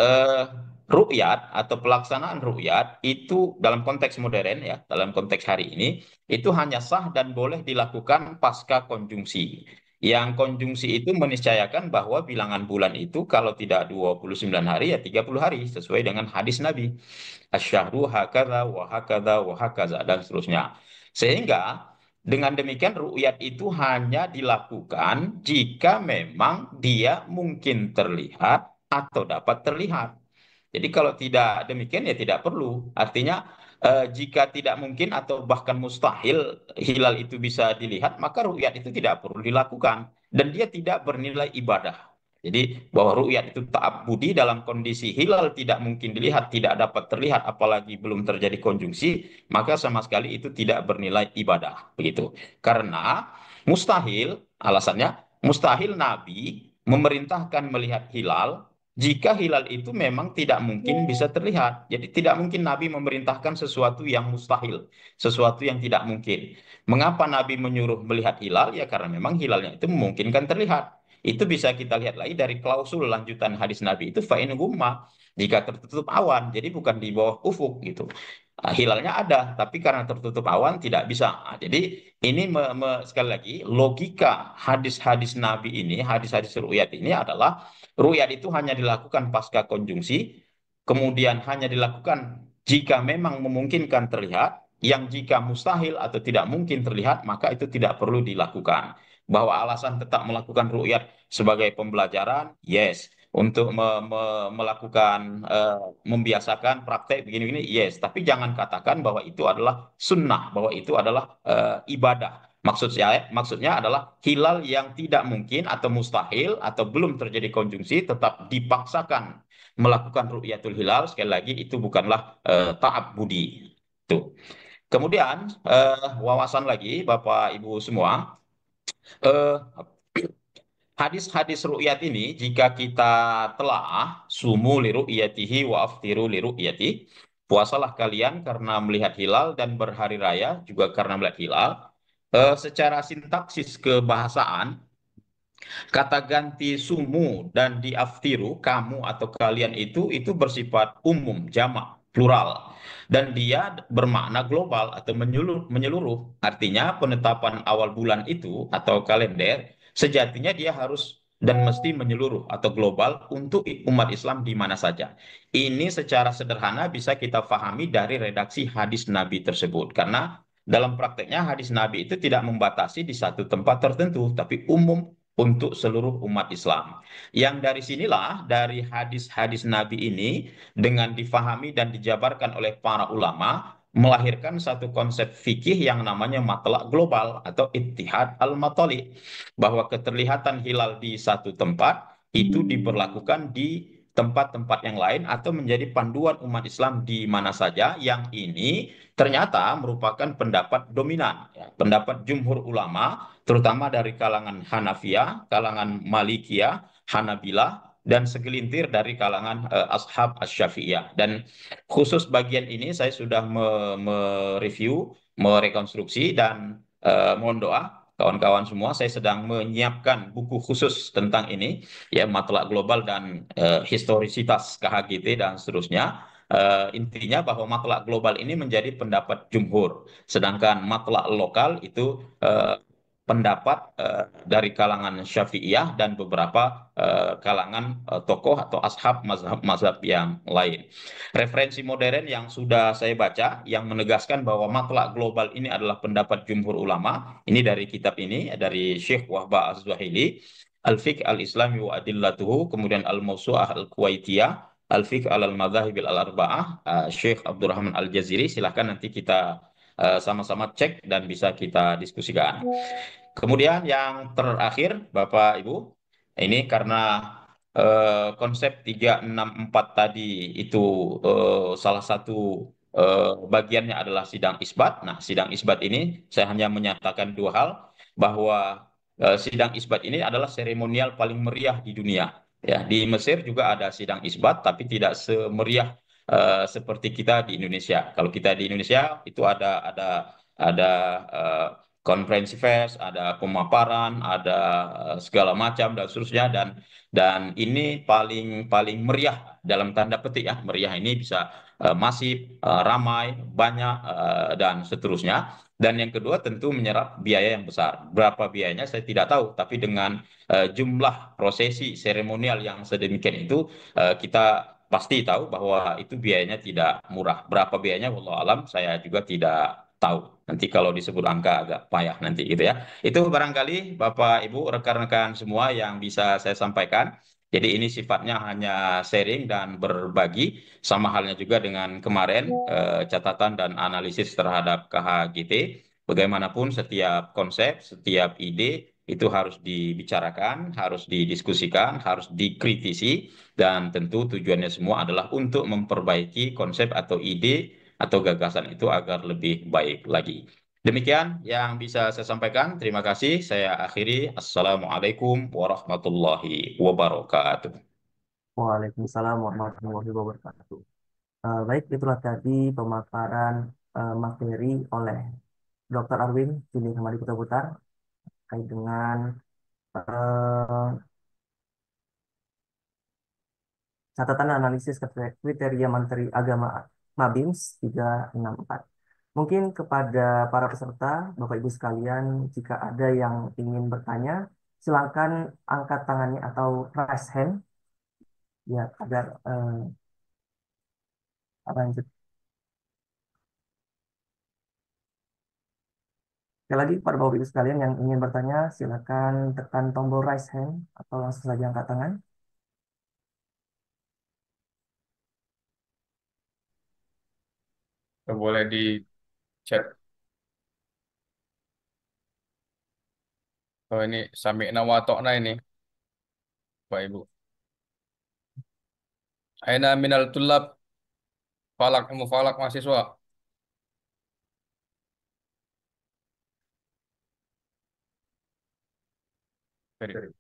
[SPEAKER 1] ru'yat atau pelaksanaan ru'yat itu dalam konteks modern ya, dalam konteks hari ini itu hanya sah dan boleh dilakukan pasca konjungsi. Yang konjungsi itu meniscayakan bahwa bilangan bulan itu kalau tidak 29 hari ya 30 hari sesuai dengan hadis Nabi. Asyahru hakadha wa hakadha wa hakaza dan seterusnya. Sehingga dengan demikian ru'yat itu hanya dilakukan jika memang dia mungkin terlihat atau dapat terlihat. Jadi kalau tidak demikian ya tidak perlu. Artinya jika tidak mungkin atau bahkan mustahil hilal itu bisa dilihat, maka ru'yat itu tidak perlu dilakukan dan dia tidak bernilai ibadah. Jadi bahwa ru'yat itu ta'abbudi dalam kondisi hilal tidak mungkin dilihat, tidak dapat terlihat apalagi belum terjadi konjungsi, maka sama sekali itu tidak bernilai ibadah, begitu. Karena mustahil, alasannya mustahil Nabi memerintahkan melihat hilal jika hilal itu memang tidak mungkin bisa terlihat. Jadi tidak mungkin Nabi memerintahkan sesuatu yang mustahil, sesuatu yang tidak mungkin. Mengapa Nabi menyuruh melihat hilal? Ya karena memang hilalnya itu memungkinkan terlihat. Itu bisa kita lihat lagi dari klausul lanjutan hadis Nabi itu fa'in gumma jika tertutup awan. Jadi bukan di bawah ufuk gitu. Hilalnya ada, tapi karena tertutup awan tidak bisa. Jadi ini sekali lagi logika hadis-hadis Nabi ini, hadis-hadis ru'yat ini adalah ru'yat itu hanya dilakukan pasca konjungsi, kemudian hanya dilakukan jika memang memungkinkan terlihat, yang jika mustahil atau tidak mungkin terlihat, maka itu tidak perlu dilakukan. Bahwa alasan tetap melakukan ru'yat sebagai pembelajaran, yes. Untuk melakukan, membiasakan praktek begini-begini, yes. Tapi jangan katakan bahwa itu adalah sunnah, bahwa itu adalah ibadah. Maksudnya adalah hilal yang tidak mungkin atau mustahil atau belum terjadi konjungsi tetap dipaksakan melakukan ru'yatul hilal sekali lagi itu bukanlah ta'abbudi. Tuh. Kemudian wawasan lagi Bapak Ibu semua, eh, hadis-hadis ru'yat ini jika kita telah sumu li ru'yatihi wa aftiru li ru'yati, puasalah kalian karena melihat hilal dan berhari raya juga karena melihat hilal. Secara sintaksis kebahasaan, kata ganti sumu dan diaftiru, kamu atau kalian itu bersifat umum, jamak, plural. Dan dia bermakna global atau menyeluruh. Artinya penetapan awal bulan itu atau kalender, sejatinya dia harus dan mesti menyeluruh atau global untuk umat Islam di mana saja. Ini secara sederhana bisa kita pahami dari redaksi hadis Nabi tersebut. Karena dalam prakteknya hadis Nabi itu tidak membatasi di satu tempat tertentu, tapi umum untuk seluruh umat Islam. Yang dari sinilah, dari hadis-hadis Nabi ini, dengan difahami dan dijabarkan oleh para ulama, melahirkan satu konsep fikih yang namanya matlak global atau ittihad al-matali, bahwa keterlihatan hilal di satu tempat itu diberlakukan di tempat-tempat yang lain atau menjadi panduan umat Islam di mana saja, yang ini ternyata merupakan pendapat dominan, ya, pendapat jumhur ulama terutama dari kalangan Hanafiyah, kalangan Malikiyah, Hanabilah, dan segelintir dari kalangan ashab asy-Syafi'iyah. Dan khusus bagian ini saya sudah mereview, merekonstruksi, dan mohon doa kawan-kawan semua, saya sedang menyiapkan buku khusus tentang ini, ya matlak global dan historisitas KHGT dan seterusnya. Intinya bahwa matlak global ini menjadi pendapat jumhur, sedangkan matlak lokal itu pendapat dari kalangan Syafi'iyah dan beberapa kalangan tokoh atau ashab mazhab-mazhab yang lain. Referensi modern yang sudah saya baca yang menegaskan bahwa matlak global ini adalah pendapat jumhur ulama, ini dari kitab ini, dari Syekh Wahbah Az-Zuhaili, Al-Fiqh Al-Islami wa Adillatuhu, kemudian Al-Mawsu'ah Al-Kuwaitiyah, Al-Fiqh Al-Madhahib Al-Arba'ah, Syekh Abdurrahman Al-Jaziri. Silahkan nanti kita sama-sama cek dan bisa kita diskusikan. Kemudian yang terakhir, Bapak Ibu, ini karena konsep 364 tadi itu salah satu bagiannya adalah sidang isbat. Nah, sidang isbat ini saya hanya menyatakan dua hal, bahwa sidang isbat ini adalah seremonial paling meriah di dunia. Ya, di Mesir juga ada sidang isbat, tapi tidak semeriah seperti kita di Indonesia. Kalau kita di Indonesia itu ada eh, konferensi pers, ada pemaparan, ada segala macam dan seterusnya, dan ini paling paling meriah dalam tanda petik ya. Meriah ini bisa masif, ramai, banyak dan seterusnya. Dan yang kedua tentu menyerap biaya yang besar. Berapa biayanya saya tidak tahu, tapi dengan jumlah prosesi seremonial yang sedemikian itu, kita pasti tahu bahwa itu biayanya tidak murah. Berapa biayanya, wallahu alam, saya juga tidak tahu. Nanti kalau disebut angka agak payah nanti gitu ya. Itu barangkali Bapak Ibu rekan-rekan semua yang bisa saya sampaikan. Jadi ini sifatnya hanya sharing dan berbagi, sama halnya juga dengan kemarin catatan dan analisis terhadap KHGT. Bagaimanapun setiap konsep, setiap ide itu harus dibicarakan, harus didiskusikan, harus dikritisi, dan tentu tujuannya semua adalah untuk memperbaiki konsep atau ide atau gagasan itu agar lebih baik lagi. Demikian yang bisa saya sampaikan. Terima kasih. Saya akhiri. Assalamualaikum warahmatullahi wabarakatuh.
[SPEAKER 2] Waalaikumsalam warahmatullahi wabarakatuh. Baik, itulah tadi pemaparan materi oleh Dr. Arwin Juni Hamadi Putra Putar terkait dengan eh, catatan analisis kriteria Menteri Agama Mabims 364. Mungkin kepada para peserta, Bapak Ibu sekalian, jika ada yang ingin bertanya, silakan angkat tangannya atau raise hand ya agar lanjut. Sekali lagi, para Bapak Ibu sekalian yang ingin bertanya, silakan tekan tombol raise hand atau langsung saja angkat tangan.
[SPEAKER 3] Boleh di chat. Oh ini Sami'na wa Ta'na ini, Pak Ibu. Aina minal tulab falak falak mahasiswa. Jadi,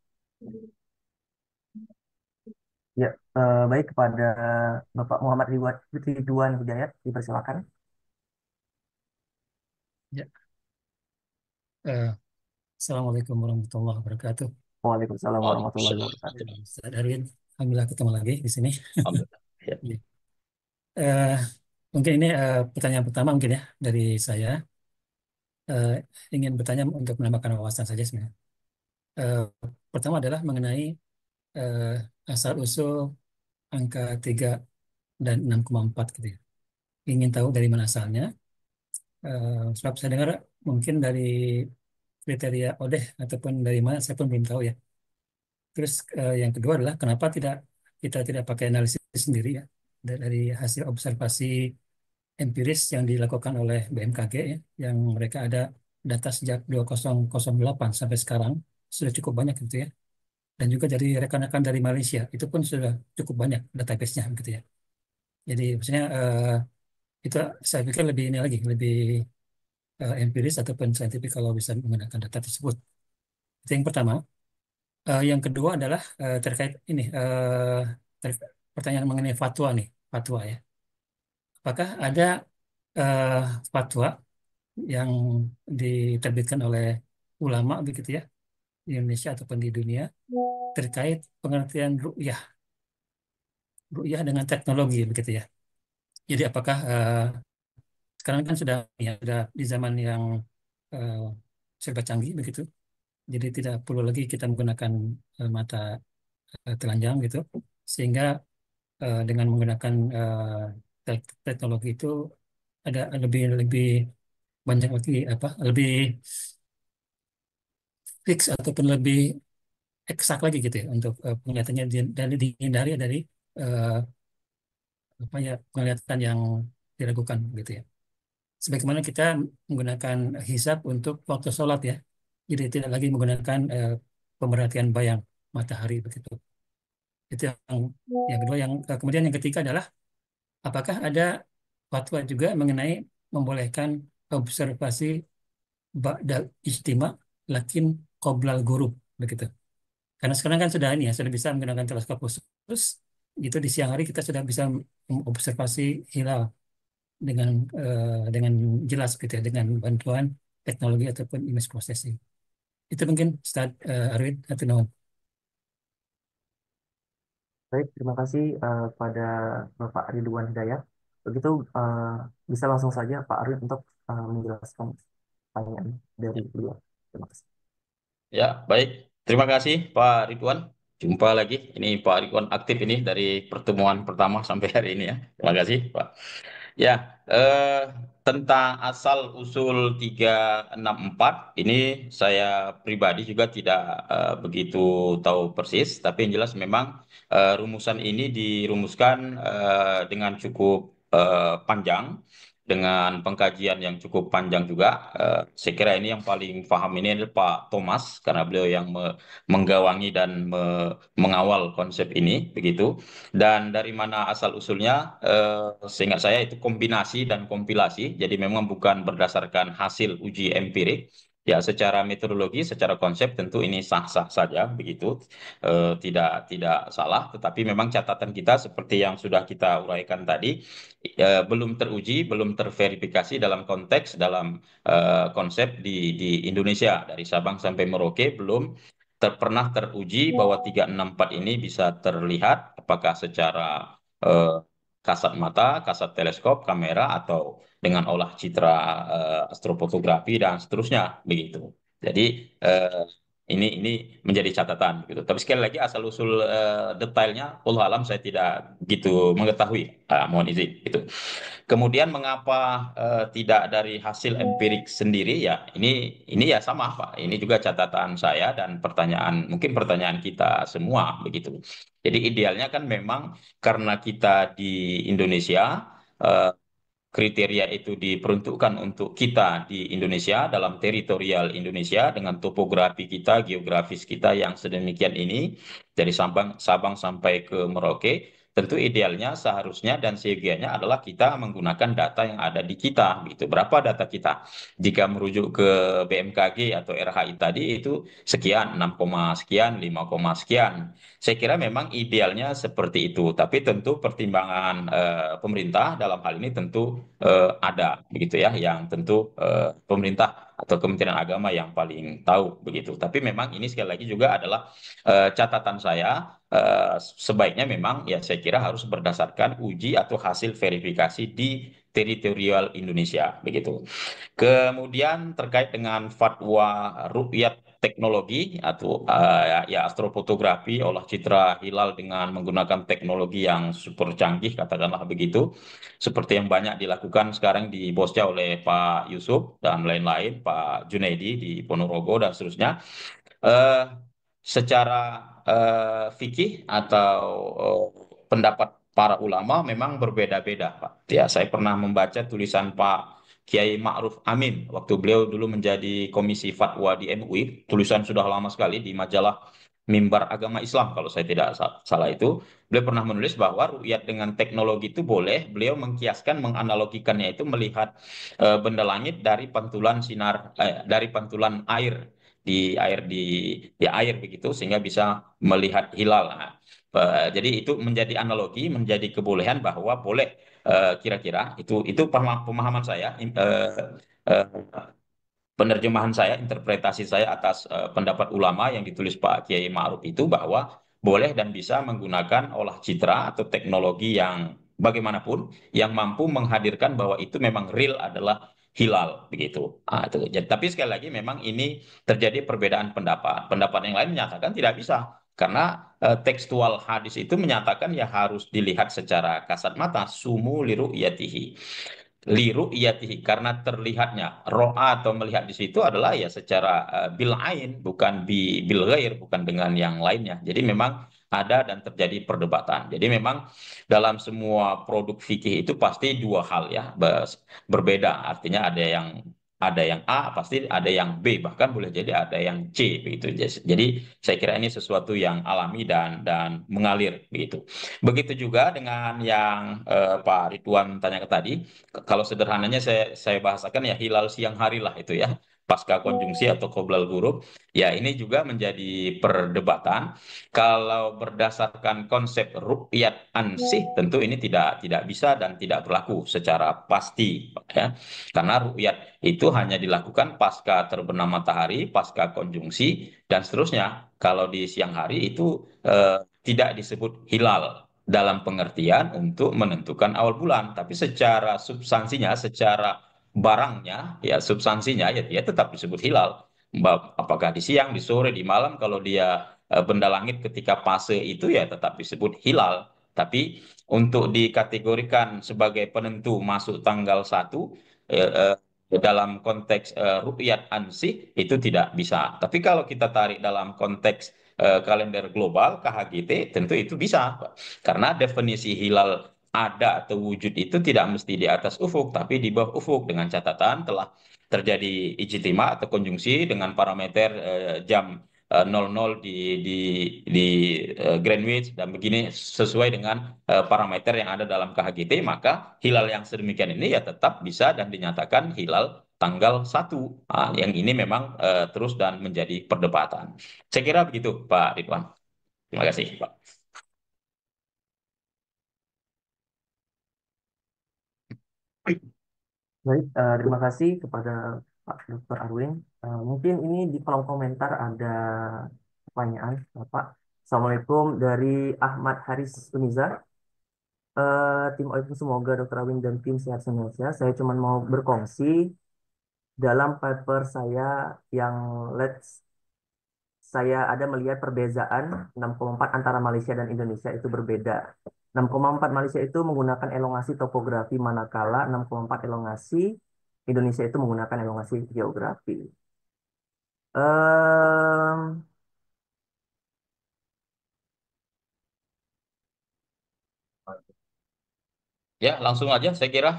[SPEAKER 2] Ya, baik kepada Bapak Muhammad Ridwan Hidayat, dipersilakan.
[SPEAKER 4] Ya, eh, Assalamualaikum warahmatullahi wabarakatuh.
[SPEAKER 2] Waalaikumsalam warahmatullahi
[SPEAKER 1] Waalaikumsalam.
[SPEAKER 2] wabarakatuh.
[SPEAKER 4] Ustaz Darwin, alhamdulillah ketemu lagi di sini.
[SPEAKER 1] Alhamdulillah. Ya.
[SPEAKER 4] Ya. Eh, Mungkin ini pertanyaan pertama mungkin ya dari saya. Eh, Ingin bertanya untuk menambahkan wawasan saja sebenarnya. Eh, Pertama adalah mengenai eh, asal-usul angka 3 dan 6,4 gitu ya. Ingin tahu dari mana asalnya. Sebab saya dengar mungkin dari kriteria ODEH ataupun dari mana saya pun belum tahu ya. Terus yang kedua adalah kenapa kita tidak pakai analisis sendiri ya dari hasil observasi empiris yang dilakukan oleh BMKG ya, yang mereka ada data sejak 2008 sampai sekarang sudah cukup banyak gitu ya. Dan juga dari rekan-rekan dari Malaysia itu pun sudah cukup banyak database-nya gitu ya. Jadi maksudnya itu saya pikir lebih ini lagi lebih empiris ataupun saintifik kalau bisa menggunakan data tersebut. Itu yang pertama. Yang kedua adalah terkait ini pertanyaan mengenai fatwa nih, fatwa ya. Apakah ada eh, fatwa yang diterbitkan oleh ulama begitu ya di Indonesia ataupun di dunia terkait pengertian ru'yah dengan teknologi begitu ya. Jadi apakah sekarang kan sudah di zaman yang eh, serba canggih begitu. Jadi tidak perlu lagi kita menggunakan mata telanjang gitu, sehingga dengan menggunakan teknologi itu ada lebih lebih banyak lagi apa lebih fix ataupun lebih eksak lagi gitu ya untuk penglihatannya dan dihindari dari eh, apa ya penglihatan yang diragukan gitu ya. Sebagaimana kita menggunakan hisab untuk waktu sholat ya, jadi tidak lagi menggunakan pemerhatian bayang matahari begitu. Itu yang kedua. Kemudian yang ketiga adalah apakah ada fatwa juga mengenai membolehkan observasi ba'dal ijtima lakin qoblal ghurub begitu. Karena sekarang kan sudah ini ya, sudah bisa menggunakan teleskop khusus. Itu di siang hari kita sudah bisa mengobservasi hilal dengan dengan jelas gitu ya, dengan bantuan teknologi ataupun image processing. Itu mungkin Ustaz Arwin atau no.
[SPEAKER 2] Baik, terima kasih pada Bapak Ridwan Hidayat. Begitu bisa langsung saja Pak Arwin untuk menjelaskan pertanyaan dari beliau. Terima kasih.
[SPEAKER 1] Ya, baik. Terima kasih Pak Ridwan. Jumpa lagi. Ini Pak Ridwan aktif ini dari pertemuan pertama sampai hari ini ya. Terima kasih Pak. Ya, tentang asal usul 364 ini saya pribadi juga tidak begitu tahu persis, tapi yang jelas memang rumusan ini dirumuskan dengan cukup panjang, dengan pengkajian yang cukup panjang juga. Saya kira ini yang paling paham ini adalah Pak Thomas, karena beliau yang menggawangi dan mengawal konsep ini, begitu. Dan dari mana asal usulnya? Seingat saya itu kombinasi dan kompilasi, jadi memang bukan berdasarkan hasil uji empirik. Ya, secara metodologi, secara konsep tentu ini sah-sah saja, begitu. Tidak salah, tetapi memang catatan kita seperti yang sudah kita uraikan tadi, belum teruji, belum terverifikasi dalam konteks, dalam konsep di Indonesia, dari Sabang sampai Merauke belum pernah teruji bahwa 364 ini bisa terlihat apakah secara eh, kasat mata, kasat teleskop, kamera, atau dengan olah citra astrofotografi dan seterusnya, begitu. Jadi eh, ini menjadi catatan, gitu. Tapi sekali lagi asal usul detailnya, wallahu alam saya tidak begitu mengetahui. Mohon izin, gitu. Kemudian mengapa tidak dari hasil empirik sendiri, ya ini ya sama Pak. Ini juga catatan saya dan pertanyaan, mungkin pertanyaan kita semua, begitu. Jadi idealnya kan memang karena kita di Indonesia, eh, kriteria itu diperuntukkan untuk kita di Indonesia, dalam teritorial Indonesia, dengan topografi kita, geografis kita yang sedemikian ini, dari Sabang sampai ke Merauke. Tentu idealnya seharusnya dan seyogianya adalah kita menggunakan data yang ada di kita, gitu. Berapa data kita? Jika merujuk ke BMKG atau RHI tadi itu sekian, 6, sekian, 5, sekian. Saya kira memang idealnya seperti itu, tapi tentu pertimbangan pemerintah dalam hal ini tentu ada, begitu ya, yang tentu pemerintah atau Kementerian Agama yang paling tahu, begitu. Tapi memang ini sekali lagi juga adalah catatan saya, sebaiknya memang ya saya kira harus berdasarkan uji atau hasil verifikasi di teritorial Indonesia, begitu. Kemudian terkait dengan fatwa ru'yat teknologi atau ya astrofotografi, olah citra hilal dengan menggunakan teknologi yang super canggih, katakanlah begitu, seperti yang banyak dilakukan sekarang di Bosca oleh Pak Yusuf dan lain-lain, Pak Junaidi di Ponorogo dan seterusnya. Eh, Secara fikih atau pendapat para ulama memang berbeda-beda, Pak. Ya, saya pernah membaca tulisan Pak Kiai Ma'ruf Amin waktu beliau dulu menjadi Komisi Fatwa di MUI. Tulisan sudah lama sekali di majalah Mimbar Agama Islam kalau saya tidak salah itu. Beliau pernah menulis bahwa ru'yat dengan teknologi itu boleh. Beliau mengkiaskan, menganalogikannya itu melihat benda langit dari pantulan sinar, dari pantulan air di air, begitu, sehingga bisa melihat hilal. Nah, jadi itu menjadi analogi, menjadi kebolehan bahwa boleh, kira-kira itu pemahaman saya, eh, penerjemahan saya, interpretasi saya atas pendapat ulama yang ditulis Pak Kiai Ma'ruf itu, bahwa boleh dan bisa menggunakan olah citra atau teknologi yang bagaimanapun yang mampu menghadirkan bahwa itu memang real adalah hilal, begitu. Itu. Jadi, tapi sekali lagi memang ini terjadi perbedaan pendapat. Pendapat yang lain menyatakan tidak bisa karena tekstual hadis itu menyatakan ya harus dilihat secara kasat mata, sumu liru iyatihi, liru iyatihi, karena terlihatnya. Ro'a atau melihat di situ adalah ya secara bil ain, bukan bil ghair, bukan dengan yang lainnya. Jadi memang ada dan terjadi perdebatan. Jadi memang dalam semua produk fikih itu pasti dua hal ya berbeda. Artinya ada yang A, pasti ada yang B, bahkan boleh jadi ada yang C begitu. Jadi saya kira ini sesuatu yang alami dan mengalir begitu. Begitu juga dengan yang Pak Ridwan tanyakan tadi, kalau sederhananya saya bahasakan ya hilal siang hari lah itu ya. Pasca konjungsi atau qoblal ghurub, ya ini juga menjadi perdebatan. Kalau berdasarkan konsep ru'yat ansih, tentu ini tidak bisa dan tidak berlaku secara pasti, ya. Karena ru'yat itu hanya dilakukan pasca terbenam matahari, pasca konjungsi, dan seterusnya. Kalau di siang hari itu tidak disebut hilal dalam pengertian untuk menentukan awal bulan, tapi secara substansinya, secara barangnya, ya substansinya, ya dia tetap disebut hilal. Apakah di siang, di sore, di malam, kalau dia benda langit ketika fase itu ya tetap disebut hilal. Tapi untuk dikategorikan sebagai penentu masuk tanggal 1 eh, dalam konteks ru'yat ansih itu tidak bisa. Tapi kalau kita tarik dalam konteks kalender global KHGT tentu itu bisa. Karena definisi hilal ada atau wujud itu tidak mesti di atas ufuk tapi di bawah ufuk, dengan catatan telah terjadi ijtima atau konjungsi dengan parameter jam 00 di Greenwich dan begini sesuai dengan parameter yang ada dalam KHGT, maka hilal yang sedemikian ini ya tetap bisa dan dinyatakan hilal tanggal 1. Nah, yang ini memang terus dan menjadi perdebatan. Saya kira begitu Pak Ridwan. Terima kasih Pak.
[SPEAKER 2] Baik, terima kasih kepada Pak Dr. Arwin. Mungkin ini di kolom komentar ada pertanyaan, Bapak. Assalamualaikum dari Ahmad Haris Uniza. Tim OIP semoga Dr. Arwin dan tim sehat semuanya. Saya cuma mau berkongsi dalam paper saya yang Let's saya ada melihat perbedaan 6,4 antara Malaysia dan Indonesia itu berbeda. 6,4 Malaysia itu menggunakan elongasi topografi, manakala 6,4 elongasi Indonesia itu menggunakan elongasi geografi. Ehm,
[SPEAKER 1] Ya, langsung aja saya kira,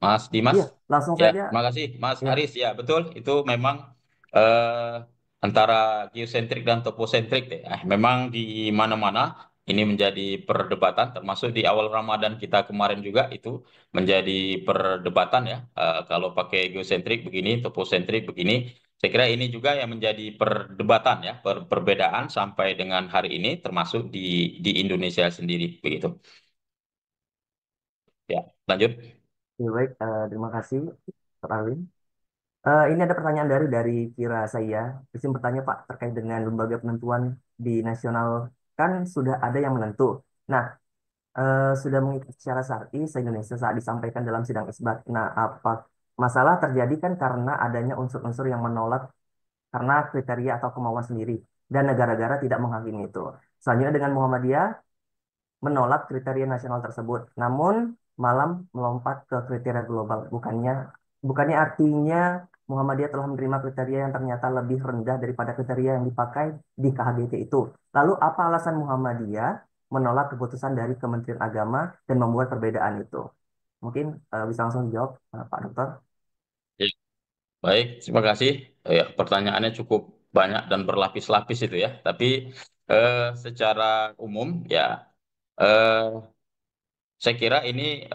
[SPEAKER 1] Mas Dimas.
[SPEAKER 2] iya, langsung
[SPEAKER 1] Ya,
[SPEAKER 2] saja.
[SPEAKER 1] terima kasih Mas
[SPEAKER 2] Ya,
[SPEAKER 1] Haris. Ya, betul. Itu memang antara geosentrik dan toposentrik deh. Memang di mana-mana ini menjadi perdebatan, termasuk di awal Ramadan kita kemarin juga itu menjadi perdebatan ya. Kalau pakai geosentrik begini, toposentrik begini. Saya kira ini juga yang menjadi perdebatan ya, perbedaan sampai dengan hari ini, termasuk di Indonesia sendiri begitu. Ya, lanjut.
[SPEAKER 2] ya, baik. Terima kasih, Pak Arwin. Ini ada pertanyaan dari Kira saya. Izin bertanya Pak terkait dengan lembaga penentuan di nasional, kan sudah ada yang menentu. Nah, sudah mengikat secara syar'i se-Indonesia saat disampaikan dalam sidang isbat. Nah, apa masalah terjadi kan karena adanya unsur-unsur yang menolak karena kriteria atau kemauan sendiri dan negara-negara tidak menghakimi itu. Selanjutnya dengan Muhammadiyah menolak kriteria nasional tersebut, namun malam melompat ke kriteria global. Bukannya artinya Muhammadiyah telah menerima kriteria yang ternyata lebih rendah daripada kriteria yang dipakai di KHGT itu. Lalu apa alasan Muhammadiyah menolak keputusan dari Kementerian Agama dan membuat perbedaan itu? Mungkin bisa langsung dijawab, Pak Dokter.
[SPEAKER 1] Ya, baik, terima kasih. Ya, pertanyaannya cukup banyak dan berlapis-lapis itu ya. Tapi secara umum ya, eh, saya kira ini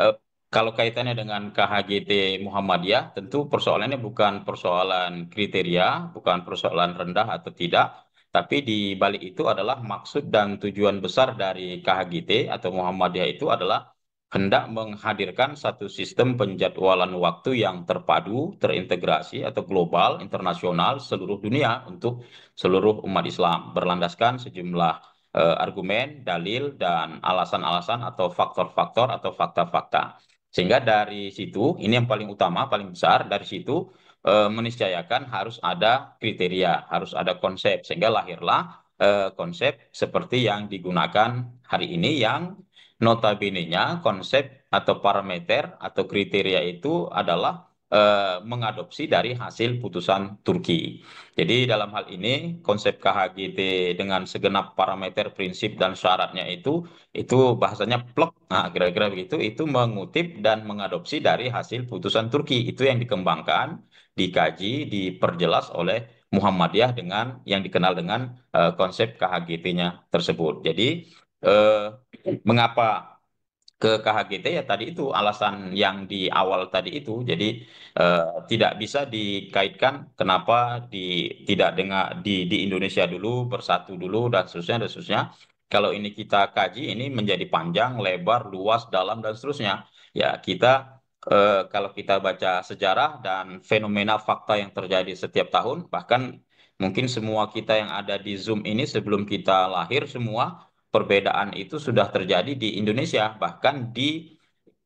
[SPEAKER 1] kalau kaitannya dengan KHGT Muhammadiyah, tentu persoalannya bukan persoalan kriteria, bukan persoalan rendah atau tidak, tapi di balik itu adalah maksud dan tujuan besar dari KHGT atau Muhammadiyah itu adalah hendak menghadirkan satu sistem penjadwalan waktu yang terpadu, terintegrasi atau global, internasional, seluruh dunia untuk seluruh umat Islam, berlandaskan sejumlah argumen, dalil, dan alasan-alasan atau faktor-faktor atau fakta-fakta. Sehingga dari situ, ini yang paling utama, paling besar, dari situ meniscayakan harus ada kriteria, harus ada konsep. Sehingga lahirlah konsep seperti yang digunakan hari ini yang notabene-nya konsep atau parameter atau kriteria itu adalah mengadopsi dari hasil putusan Turki. Jadi dalam hal ini konsep KHGT dengan segenap parameter prinsip dan syaratnya itu bahasanya plek, nah kira-kira begitu, itu mengutip dan mengadopsi dari hasil putusan Turki. Itu yang dikembangkan, dikaji, diperjelas oleh Muhammadiyah dengan yang dikenal dengan konsep KHGT-nya tersebut. Jadi eh, mengapa ke KHGT ya tadi itu alasan yang di awal tadi itu. Jadi eh, tidak bisa dikaitkan kenapa tidak dengan di Indonesia dulu bersatu dulu dan seterusnya. Kalau ini kita kaji ini menjadi panjang, lebar, luas, dalam dan seterusnya. Ya kita kalau kita baca sejarah dan fenomena fakta yang terjadi setiap tahun, bahkan mungkin semua kita yang ada di Zoom ini sebelum kita lahir semua perbedaan itu sudah terjadi di Indonesia,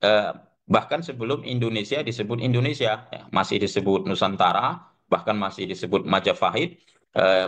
[SPEAKER 1] eh, bahkan sebelum Indonesia disebut Indonesia, ya, masih disebut Nusantara, bahkan masih disebut Majapahit.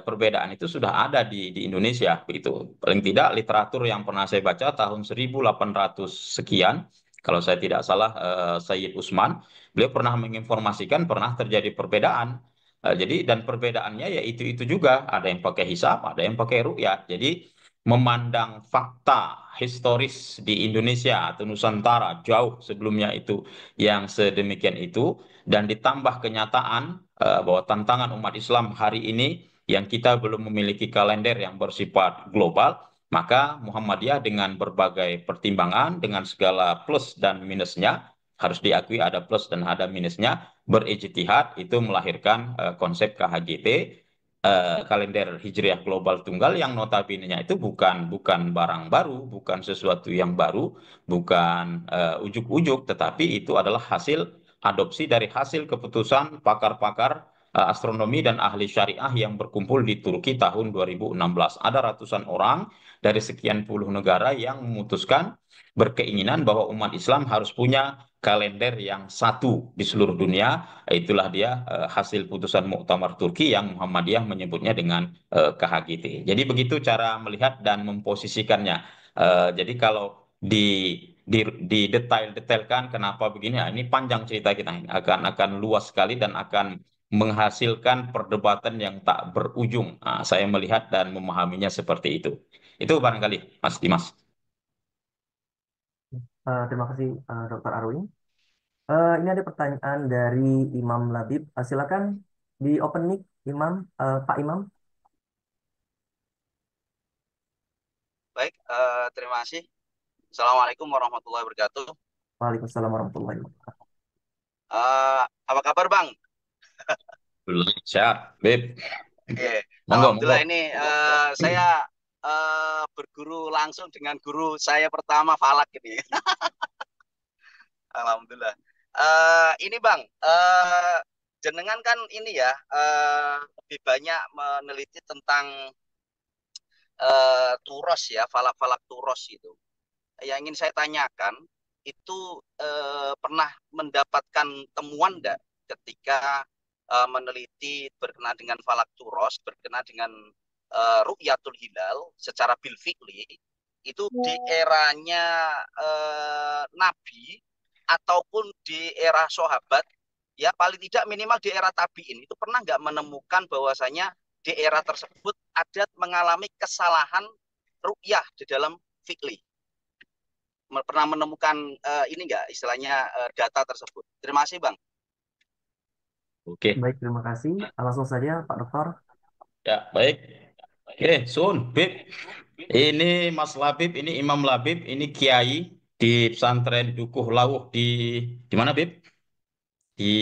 [SPEAKER 1] Perbedaan itu sudah ada di Indonesia, begitu. Paling tidak literatur yang pernah saya baca tahun 1800 sekian, kalau saya tidak salah, Sayyid Usman, beliau pernah menginformasikan pernah terjadi perbedaan. Jadi dan perbedaannya ya itu juga, ada yang pakai hisab, ada yang pakai ru'yat. Jadi memandang fakta historis di Indonesia atau Nusantara jauh sebelumnya itu yang sedemikian itu dan ditambah kenyataan bahwa tantangan umat Islam hari ini yang kita belum memiliki kalender yang bersifat global, maka Muhammadiyah dengan berbagai pertimbangan dengan segala plus dan minusnya, harus diakui ada plus dan ada minusnya, berijtihad itu melahirkan konsep KHGT, kalender Hijriah Global Tunggal yang notabene-nya itu bukan barang baru, bukan sesuatu yang baru, bukan ujuk-ujuk, tetapi itu adalah hasil adopsi dari hasil keputusan pakar-pakar astronomi dan ahli syariah yang berkumpul di Turki tahun 2016. Ada ratusan orang dari sekian puluh negara yang memutuskan berkeinginan bahwa umat Islam harus punya kalender yang satu di seluruh dunia. Itulah dia hasil putusan Muktamar Turki yang Muhammadiyah menyebutnya dengan KHGT. Jadi begitu cara melihat dan memposisikannya. Jadi kalau di detail-detailkan kenapa begini, ya ini panjang cerita kita ini, akan luas sekali dan akan menghasilkan perdebatan yang tak berujung. Nah, saya melihat dan memahaminya seperti itu. Itu barangkali Mas Dimas.
[SPEAKER 2] Terima kasih Dr. Arwin. Ini ada pertanyaan dari Imam Labib. Silakan di open mic, Imam, Pak Imam.
[SPEAKER 5] Baik, terima kasih. Assalamualaikum warahmatullahi wabarakatuh.
[SPEAKER 2] Waalaikumsalam warahmatullahi wabarakatuh.
[SPEAKER 5] Apa kabar, Bang?
[SPEAKER 1] Belum sehat, Beb. Monggo,
[SPEAKER 5] Alhamdulillah
[SPEAKER 1] monggo.
[SPEAKER 5] ini saya berguru langsung dengan guru saya pertama Falak ini. Alhamdulillah. Ini Bang, jenengan kan ini ya lebih banyak meneliti tentang turos ya, falak-falak turos itu. Yang ingin saya tanyakan itu pernah mendapatkan temuan enggak ketika meneliti berkenaan dengan falak turos, berkenaan dengan ru'yatul hilal secara bil fi'li itu di eranya Nabi ataupun di era sahabat, ya paling tidak minimal di era tabi'in itu pernah nggak menemukan bahwasanya di era tersebut ada mengalami kesalahan ru'yah di dalam fikli. Pernah menemukan ini enggak istilahnya data tersebut. Terima kasih Bang.
[SPEAKER 1] Oke.
[SPEAKER 2] Baik, terima kasih. Langsung saja Pak Dokter.
[SPEAKER 1] Ya, baik. Oke, Sun, Bib. Ini Mas Labib, ini Imam Labib, ini Kiai di pesantren Dukuh Lawuh di mana, Bib? Di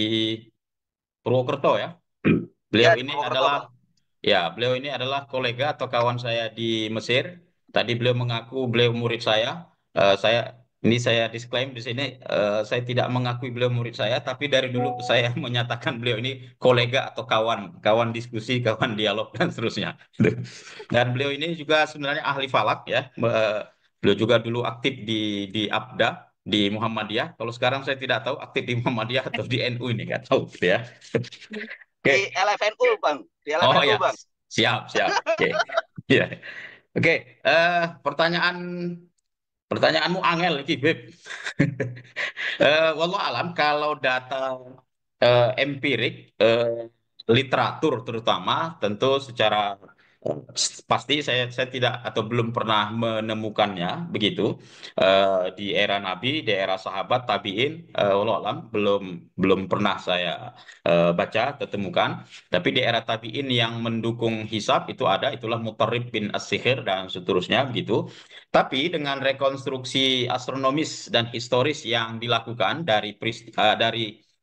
[SPEAKER 1] Purwokerto ya.
[SPEAKER 5] Ya
[SPEAKER 1] Beliau
[SPEAKER 5] di
[SPEAKER 1] ini
[SPEAKER 5] Purwokerto
[SPEAKER 1] adalah
[SPEAKER 5] Bang.
[SPEAKER 1] beliau ini adalah kolega atau kawan saya di Mesir. Tadi beliau mengaku beliau murid saya. Saya disclaim di sini, saya tidak mengakui beliau murid saya, tapi dari dulu saya menyatakan beliau ini kolega atau kawan, kawan diskusi, kawan dialog dan seterusnya. Dan beliau ini juga sebenarnya ahli falak ya. Beliau juga dulu aktif di APDA di Muhammadiyah. Kalau sekarang saya tidak tahu aktif di Muhammadiyah atau di NU ini, nggak tahu gitu ya.
[SPEAKER 5] Di
[SPEAKER 1] Oke.
[SPEAKER 5] LFNU Bang. Di
[SPEAKER 1] Oh
[SPEAKER 5] LFNU
[SPEAKER 1] ya,
[SPEAKER 5] Bang.
[SPEAKER 1] siap, siap. Oke. Ya. Oke, pertanyaanmu angel iki, Beb. Wallah alam kalau data empirik, literatur terutama, tentu secara pasti saya tidak atau belum pernah menemukannya begitu. Di era Nabi, di era sahabat tabiin, wallahu alam belum pernah saya baca atau temukan. Tapi di era tabiin yang mendukung hisab itu ada, itulah Mutarrib bin As-Sikhir dan seterusnya begitu. Tapi dengan rekonstruksi astronomis dan historis yang dilakukan dari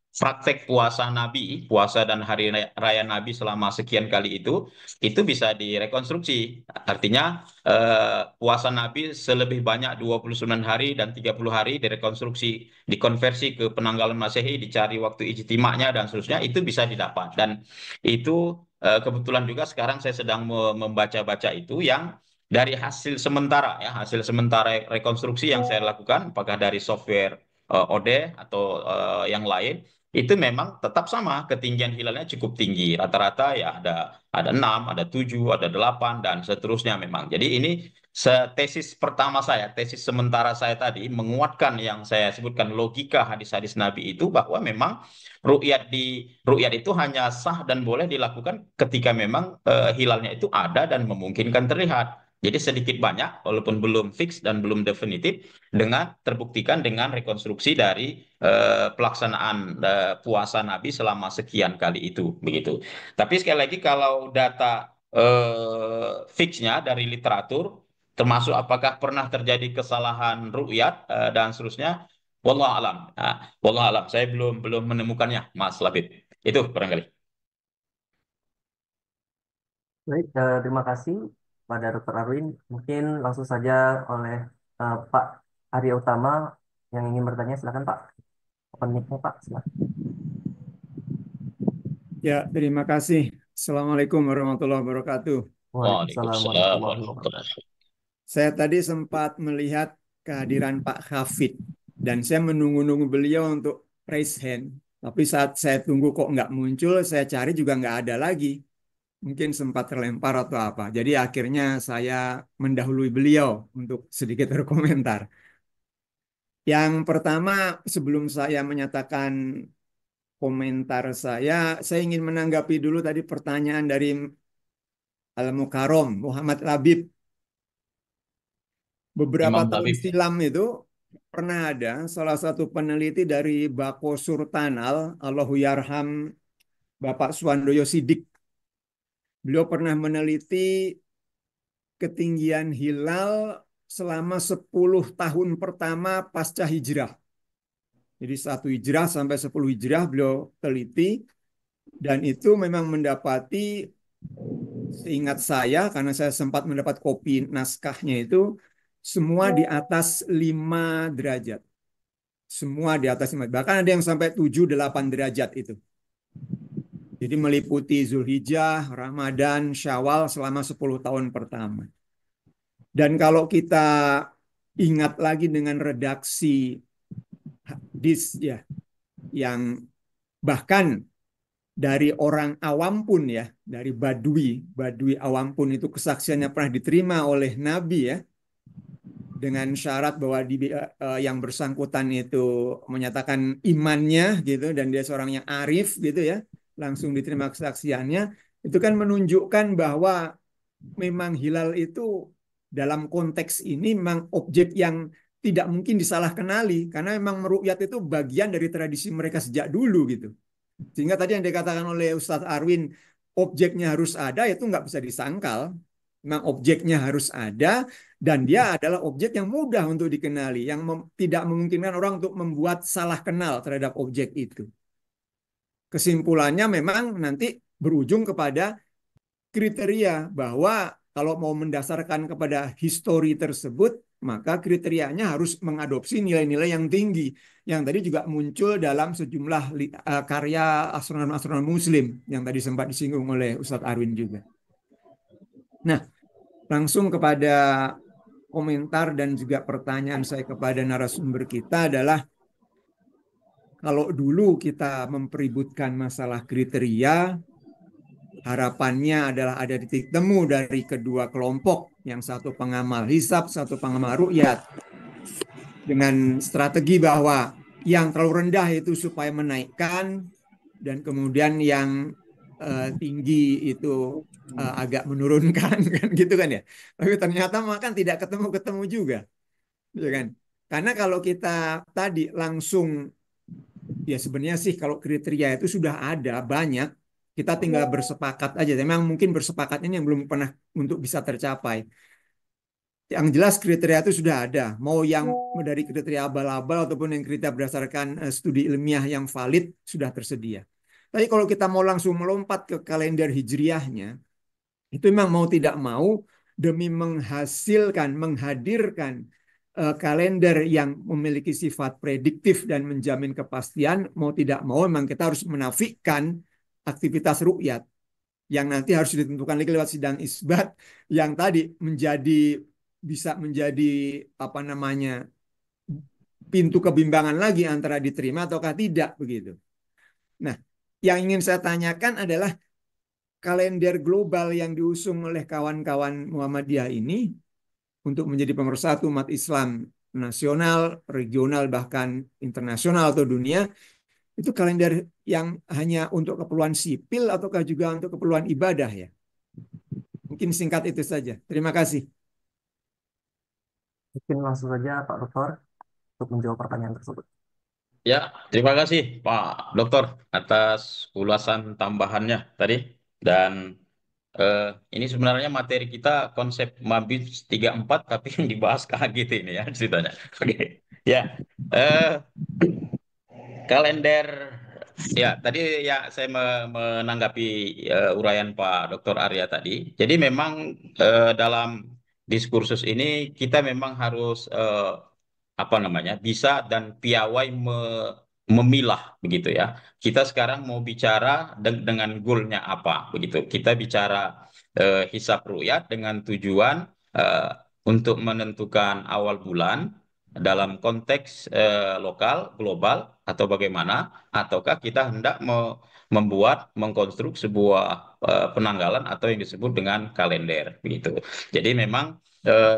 [SPEAKER 1] praktek puasa Nabi, puasa dan hari raya Nabi selama sekian kali itu bisa direkonstruksi. Artinya puasa Nabi selebih banyak 29 hari dan 30 hari direkonstruksi, dikonversi ke penanggalan Masehi, dicari waktu ijtima'nya dan seterusnya, itu bisa didapat. Dan itu kebetulan juga sekarang saya sedang membaca-baca itu yang dari hasil sementara ya, hasil sementara rekonstruksi yang saya lakukan, apakah dari software OD atau yang lain, itu memang tetap sama, ketinggian hilalnya cukup tinggi, rata-rata ya ada 6, ada 7, ada 8 dan seterusnya memang. Jadi ini tesis pertama saya, tesis sementara saya tadi menguatkan yang saya sebutkan logika hadis-hadis Nabi itu, bahwa memang ru'yat itu hanya sah dan boleh dilakukan ketika memang hilalnya itu ada dan memungkinkan terlihat. Jadi sedikit banyak, walaupun belum fix dan belum definitif, dengan terbuktikan dengan rekonstruksi dari pelaksanaan puasa Nabi selama sekian kali itu begitu. Tapi sekali lagi, kalau data fixnya dari literatur, termasuk apakah pernah terjadi kesalahan ru'yat dan seterusnya, wallahu alam. Nah, wallahu alam, saya belum menemukannya, Mas Labib. Itu barangkali.
[SPEAKER 2] Baik, terima kasih pada Dr. Arwin. Mungkin langsung saja oleh Pak Arya Utama yang ingin bertanya, silakan Pak. Open mic-nya Pak, silakan.
[SPEAKER 6] Ya, terima kasih. Assalamualaikum warahmatullahi wabarakatuh.
[SPEAKER 2] Waalaikumsalam warahmatullahi wabarakatuh.
[SPEAKER 6] Saya tadi sempat melihat kehadiran Pak Hafid dan saya menunggu-nunggu beliau untuk raise hand. Tapi saat saya tunggu kok nggak muncul, saya cari juga nggak ada lagi. Mungkin sempat terlempar atau apa. Jadi akhirnya saya mendahului beliau untuk sedikit berkomentar. Yang pertama, sebelum saya menyatakan komentar saya ingin menanggapi dulu tadi pertanyaan dari Al-Mukarrom, Muhammad Labib. Beberapa
[SPEAKER 1] Imam
[SPEAKER 6] tahun
[SPEAKER 1] Labib.
[SPEAKER 6] silam itu pernah ada salah satu peneliti dari Bako Surtanal, Allahu Yarham, Bapak Suwandoyo Sidik. Beliau pernah meneliti ketinggian hilal selama 10 tahun pertama pasca hijrah. Jadi 1 hijrah sampai 10 hijrah beliau teliti, dan itu memang mendapati, seingat saya, karena saya sempat mendapat kopi naskahnya itu, semua di atas 5 derajat. Semua di atas 5. Bahkan ada yang sampai 7-8 derajat itu. Jadi meliputi Zulhijjah, Ramadan, Syawal selama 10 tahun pertama. Dan kalau kita ingat lagi dengan redaksi hadis ya, yang bahkan dari orang awam pun ya, dari Badui awam pun itu kesaksiannya pernah diterima oleh Nabi ya, dengan syarat bahwa yang bersangkutan itu menyatakan imannya gitu, dan dia seorang yang arif gitu ya, langsung diterima kesaksiannya. Itu kan menunjukkan bahwa memang hilal itu dalam konteks ini memang objek yang tidak mungkin disalah kenali, karena memang meru'yat itu bagian dari tradisi mereka sejak dulu gitu. Sehingga tadi yang dikatakan oleh Ustadz Arwin, objeknya harus ada, itu nggak bisa disangkal. Memang objeknya harus ada, dan dia adalah objek yang mudah untuk dikenali, yang tidak memungkinkan orang untuk membuat salah kenal terhadap objek itu. Kesimpulannya memang nanti berujung kepada kriteria, bahwa kalau mau mendasarkan kepada histori tersebut, maka kriterianya harus mengadopsi nilai-nilai yang tinggi, yang tadi juga muncul dalam sejumlah karya astronom-astronom muslim yang tadi sempat disinggung oleh Ustadz Arwin juga. Nah, langsung kepada komentar dan juga pertanyaan saya kepada narasumber kita adalah, kalau dulu kita mempeributkan masalah kriteria, harapannya adalah ada titik temu dari kedua kelompok, yang satu pengamal hisab, satu pengamal ru'yat, dengan strategi bahwa yang terlalu rendah itu supaya menaikkan, dan kemudian yang tinggi itu agak menurunkan kan gitu kan ya. Tapi ternyata makan tidak ketemu-ketemu juga, ya kan? Karena kalau kita tadi langsung ya sebenarnya sih kalau kriteria itu sudah ada banyak, kita tinggal bersepakat aja. Memang mungkin bersepakat ini yang belum pernah untuk bisa tercapai. Yang jelas kriteria itu sudah ada. Mau yang dari kriteria abal-abal ataupun yang kriteria berdasarkan studi ilmiah yang valid sudah tersedia. Tapi kalau kita mau langsung melompat ke kalender hijriahnya, itu memang mau tidak mau demi menghasilkan, menghadirkan kalender yang memiliki sifat prediktif dan menjamin kepastian, mau tidak mau memang kita harus menafikan aktivitas ru'yat yang nanti harus ditentukan lagi lewat sidang isbat yang tadi bisa menjadi apa namanya pintu kebimbangan lagi antara diterima ataukah tidak begitu. Nah, yang ingin saya tanyakan adalah kalender global yang diusung oleh kawan-kawan Muhammadiyah ini untuk menjadi pemersatu umat Islam nasional, regional, bahkan internasional atau dunia, itu kalender yang hanya untuk keperluan sipil ataukah juga untuk keperluan ibadah ya? Mungkin singkat itu saja. Terima kasih.
[SPEAKER 2] Mungkin langsung saja Pak Dokter untuk menjawab pertanyaan tersebut.
[SPEAKER 1] Ya, terima kasih Pak Dokter atas ulasan tambahannya tadi. Dan eh, ini sebenarnya materi kita konsep Mabit 34 tapi yang dibahas KHGT ini ya ceritanya. Oke. Ya. Eh, Kalender, ya tadi ya saya menanggapi uraian Pak Dr. Arya tadi. Jadi memang dalam diskursus ini kita memang harus apa namanya bisa dan piawai memilah begitu ya. Kita sekarang mau bicara dengan goalnya apa begitu. Kita bicara hisab ru'yat dengan tujuan eh, untuk menentukan awal bulan dalam konteks lokal, global, atau bagaimana, ataukah kita hendak mengkonstruk sebuah penanggalan atau yang disebut dengan kalender, begitu. Jadi memang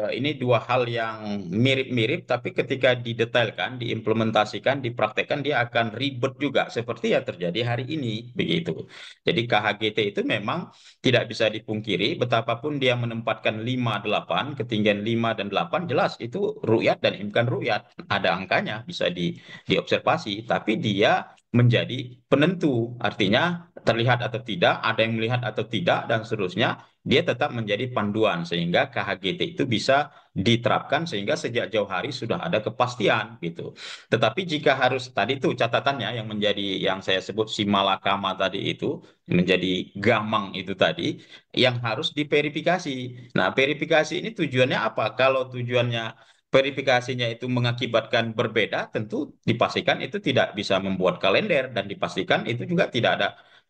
[SPEAKER 1] ini dua hal yang mirip-mirip, tapi ketika didetailkan, diimplementasikan, dipraktekkan, dia akan ribet juga, seperti yang terjadi hari ini, begitu. Jadi KHGT itu memang tidak bisa dipungkiri, betapapun dia menempatkan 5, 8, ketinggian 5 dan 8, jelas itu ru'yat dan imkan ru'yat. Ada angkanya, bisa diobservasi, tapi dia menjadi penentu. Artinya terlihat atau tidak, ada yang melihat atau tidak, dan seterusnya, dia tetap menjadi panduan, sehingga KHGT itu bisa diterapkan, sehingga sejak jauh hari sudah ada kepastian, gitu. Tetapi jika harus, tadi itu catatannya yang menjadi, yang saya sebut si malakama tadi itu, menjadi gamang itu tadi yang harus diverifikasi. Nah, verifikasi ini tujuannya apa? Kalau tujuannya verifikasinya itu mengakibatkan berbeda, tentu dipastikan itu tidak bisa membuat kalender dan dipastikan itu juga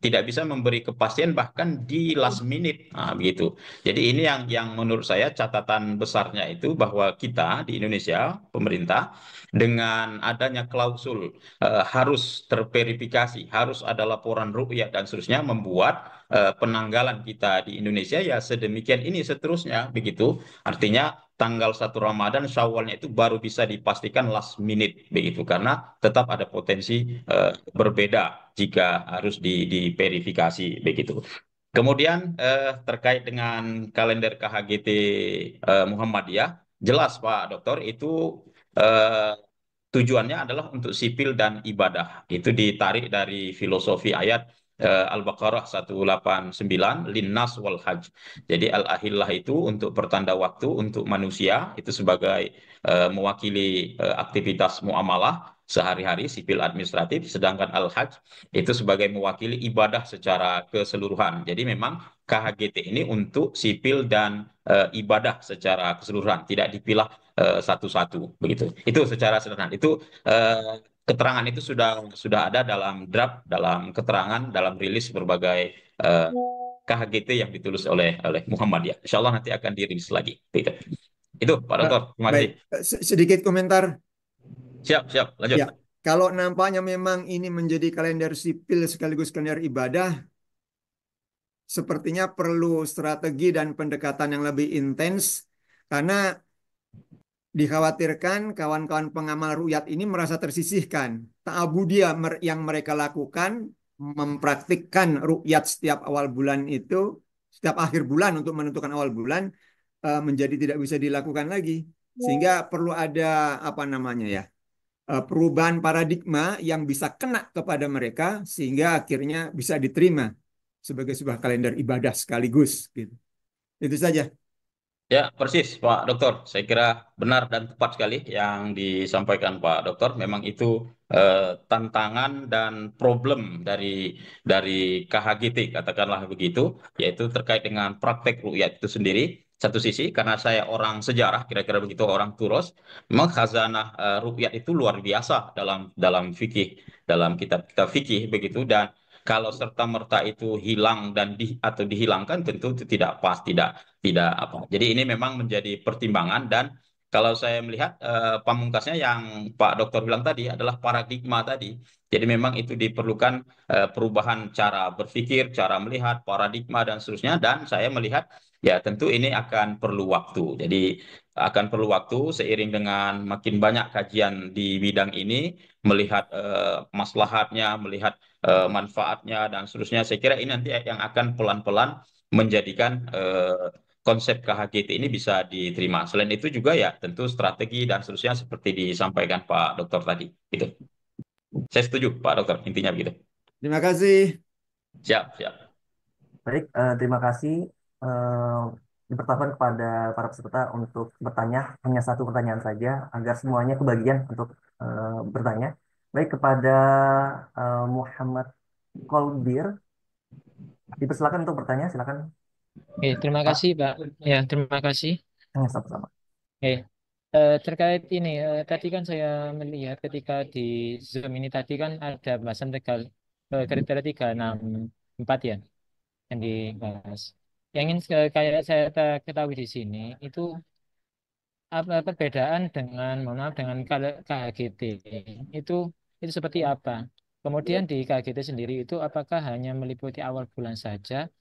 [SPEAKER 1] tidak bisa memberi kepastian bahkan di last minute. Nah, begitu. Jadi ini yang menurut saya catatan besarnya itu bahwa kita di Indonesia, pemerintah dengan adanya klausul harus terverifikasi, harus ada laporan ru'yat dan seterusnya membuat penanggalan kita di Indonesia ya sedemikian ini seterusnya begitu. Artinya tanggal 1 Ramadan Syawalnya itu baru bisa dipastikan last minute begitu karena tetap ada potensi berbeda jika harus diverifikasi begitu. Kemudian terkait dengan kalender KHGT Muhammadiyah, jelas Pak Dokter itu eh, tujuannya adalah untuk sipil dan ibadah. Itu ditarik dari filosofi ayat Al-Baqarah 189, linnas wal hajj. Jadi al-ahillah itu untuk pertanda waktu untuk manusia, itu sebagai mewakili aktivitas muamalah sehari-hari, sipil administratif, sedangkan al-hajj itu sebagai mewakili ibadah secara keseluruhan. Jadi memang KHGT ini untuk sipil dan ibadah secara keseluruhan, tidak dipilah satu-satu begitu. Itu secara sederhana. Itu keterangan itu sudah ada dalam draft, dalam keterangan, dalam rilis berbagai eh, KHGT yang ditulis oleh Muhammadiyah. Insya Allah nanti akan dirilis lagi. Begitu. Itu Pak Dokter. Terima kasih.
[SPEAKER 6] Baik, sedikit komentar.
[SPEAKER 1] Siap, siap. Lanjut.
[SPEAKER 6] Ya, kalau nampaknya memang ini menjadi kalender sipil sekaligus kalender ibadah, sepertinya perlu strategi dan pendekatan yang lebih intens karena dikhawatirkan kawan-kawan pengamal ru'yat ini merasa tersisihkan. Ta'abudiyah yang mereka lakukan mempraktikkan rukyat setiap awal bulan itu, setiap akhir bulan untuk menentukan awal bulan menjadi tidak bisa dilakukan lagi. Sehingga perlu ada apa namanya ya, perubahan paradigma yang bisa kena kepada mereka sehingga akhirnya bisa diterima sebagai sebuah kalender ibadah sekaligus gitu. Itu saja.
[SPEAKER 1] Ya, persis, Pak Dokter. Saya kira benar dan tepat sekali yang disampaikan Pak Dokter. Memang itu tantangan dan problem dari KHGT, katakanlah begitu, yaitu terkait dengan praktek rukyat itu sendiri. Satu sisi, karena saya orang sejarah, kira-kira begitu, orang Turos, memang khazanah rukyat itu luar biasa dalam fikih, dalam kitab-kitab fikih begitu. Dan kalau serta merta itu hilang atau dihilangkan, tentu itu tidak pas, tidak apa. Jadi ini memang menjadi pertimbangan dan kalau saya melihat pamungkasnya yang Pak Dokter bilang tadi adalah paradigma tadi. Jadi memang itu diperlukan perubahan cara berpikir, cara melihat, paradigma dan seterusnya. Dan saya melihat ya tentu ini akan perlu waktu. Jadi akan perlu waktu seiring dengan makin banyak kajian di bidang ini, melihat maslahatnya, melihat manfaatnya dan seterusnya. Saya kira ini nanti yang akan pelan-pelan menjadikan konsep KHGT ini bisa diterima. Selain itu juga ya tentu strategi dan seterusnya seperti disampaikan Pak Dokter tadi. Gitu. Saya setuju Pak Dokter, intinya begitu.
[SPEAKER 6] Terima kasih.
[SPEAKER 1] Siap, siap.
[SPEAKER 2] Baik, terima kasih. Eh, Dipertahankan kepada para peserta untuk bertanya hanya satu pertanyaan saja agar semuanya kebagian untuk bertanya. Baik, kepada Muhammad Kolbir, dipersilakan untuk bertanya. Silakan,
[SPEAKER 7] Oke, terima
[SPEAKER 2] Pak.
[SPEAKER 7] kasih, Pak. Ya, terima kasih.
[SPEAKER 2] Sama-sama.
[SPEAKER 7] Oke, terkait ini, tadi kan saya melihat ketika di Zoom ini tadi kan ada bahasan kriteria 364 ya yang dibahas. Yang ingin kayak saya ketahui di sini itu apa perbedaan dengan, mohon maaf, dengan KHGT itu itu seperti apa? Kemudian di KHGT sendiri itu apakah hanya meliputi awal bulan saja,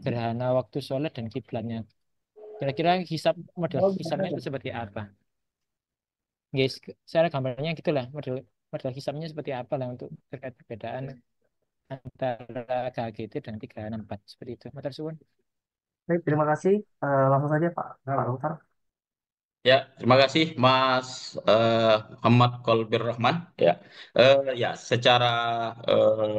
[SPEAKER 7] gerhana waktu sholat dan kiblatnya? Kira-kira model hisapnya itu seperti apa? Guys, secara gambarnya gitulah model model hisapnya seperti apa lah untuk terkait perbedaan antara KGT dan 364 seperti itu. Matur suwun.
[SPEAKER 2] Baik, terima kasih. Langsung saja Pak Dokter.
[SPEAKER 1] Ya, terima kasih Mas Muhammad Kolbir Rahman. Ya, ya secara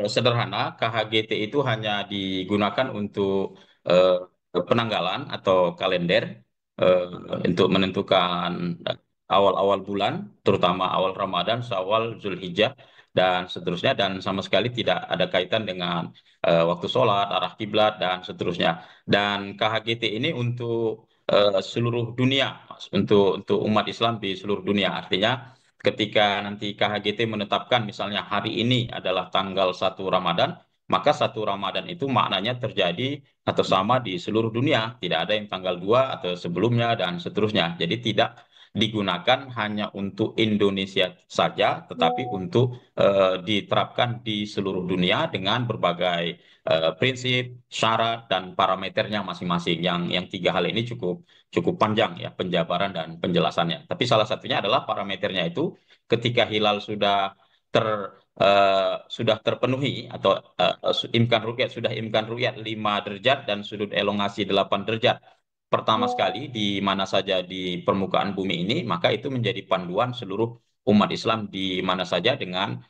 [SPEAKER 1] sederhana KHGT itu hanya digunakan untuk eh, penanggalan atau kalender eh, untuk menentukan awal-awal bulan, terutama awal Ramadan, Syawal, Zulhijjah dan seterusnya, dan sama sekali tidak ada kaitan dengan waktu sholat, arah kiblat dan seterusnya. Dan KHGT ini untuk seluruh dunia, Mas, untuk umat Islam di seluruh dunia. Artinya ketika nanti KHGT menetapkan misalnya hari ini adalah tanggal 1 Ramadan, maka 1 Ramadan itu maknanya terjadi atau sama di seluruh dunia. Tidak ada yang tanggal 2 atau sebelumnya dan seterusnya. Jadi tidak digunakan hanya untuk Indonesia saja, tetapi untuk diterapkan di seluruh dunia dengan berbagai prinsip, syarat, dan parameternya masing-masing. Yang tiga hal ini cukup cukup panjang ya penjabaran dan penjelasannya. Tapi salah satunya adalah parameternya itu ketika hilal sudah terpenuhi atau imkan rukyat sudah imkan rukyat 5 derajat dan sudut elongasi 8 derajat pertama sekali di mana saja di permukaan bumi ini, maka itu menjadi panduan seluruh umat Islam di mana saja dengan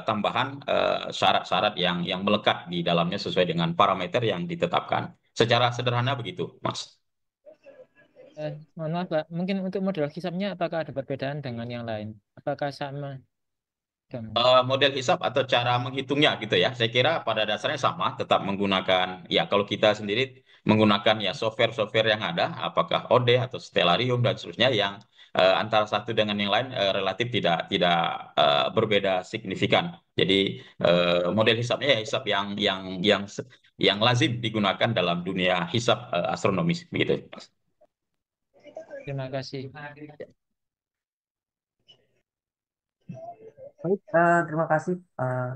[SPEAKER 1] tambahan syarat-syarat yang melekat di dalamnya sesuai dengan parameter yang ditetapkan. Secara sederhana begitu, Mas.
[SPEAKER 7] Mohon maaf, Pak. Mungkin untuk model hisapnya apakah ada perbedaan dengan yang lain? Apakah sama?
[SPEAKER 1] Model hisap atau cara menghitungnya gitu ya. Saya kira pada dasarnya sama, tetap menggunakan ya kalau kita sendiri menggunakan ya software-software yang ada, apakah Ode atau Stellarium dan seterusnya yang antara satu dengan yang lain relatif tidak tidak berbeda signifikan. Jadi model hisapnya ya hisap yang lazim digunakan dalam dunia hisap astronomis begitu.
[SPEAKER 7] Terima kasih.
[SPEAKER 2] Baik, terima kasih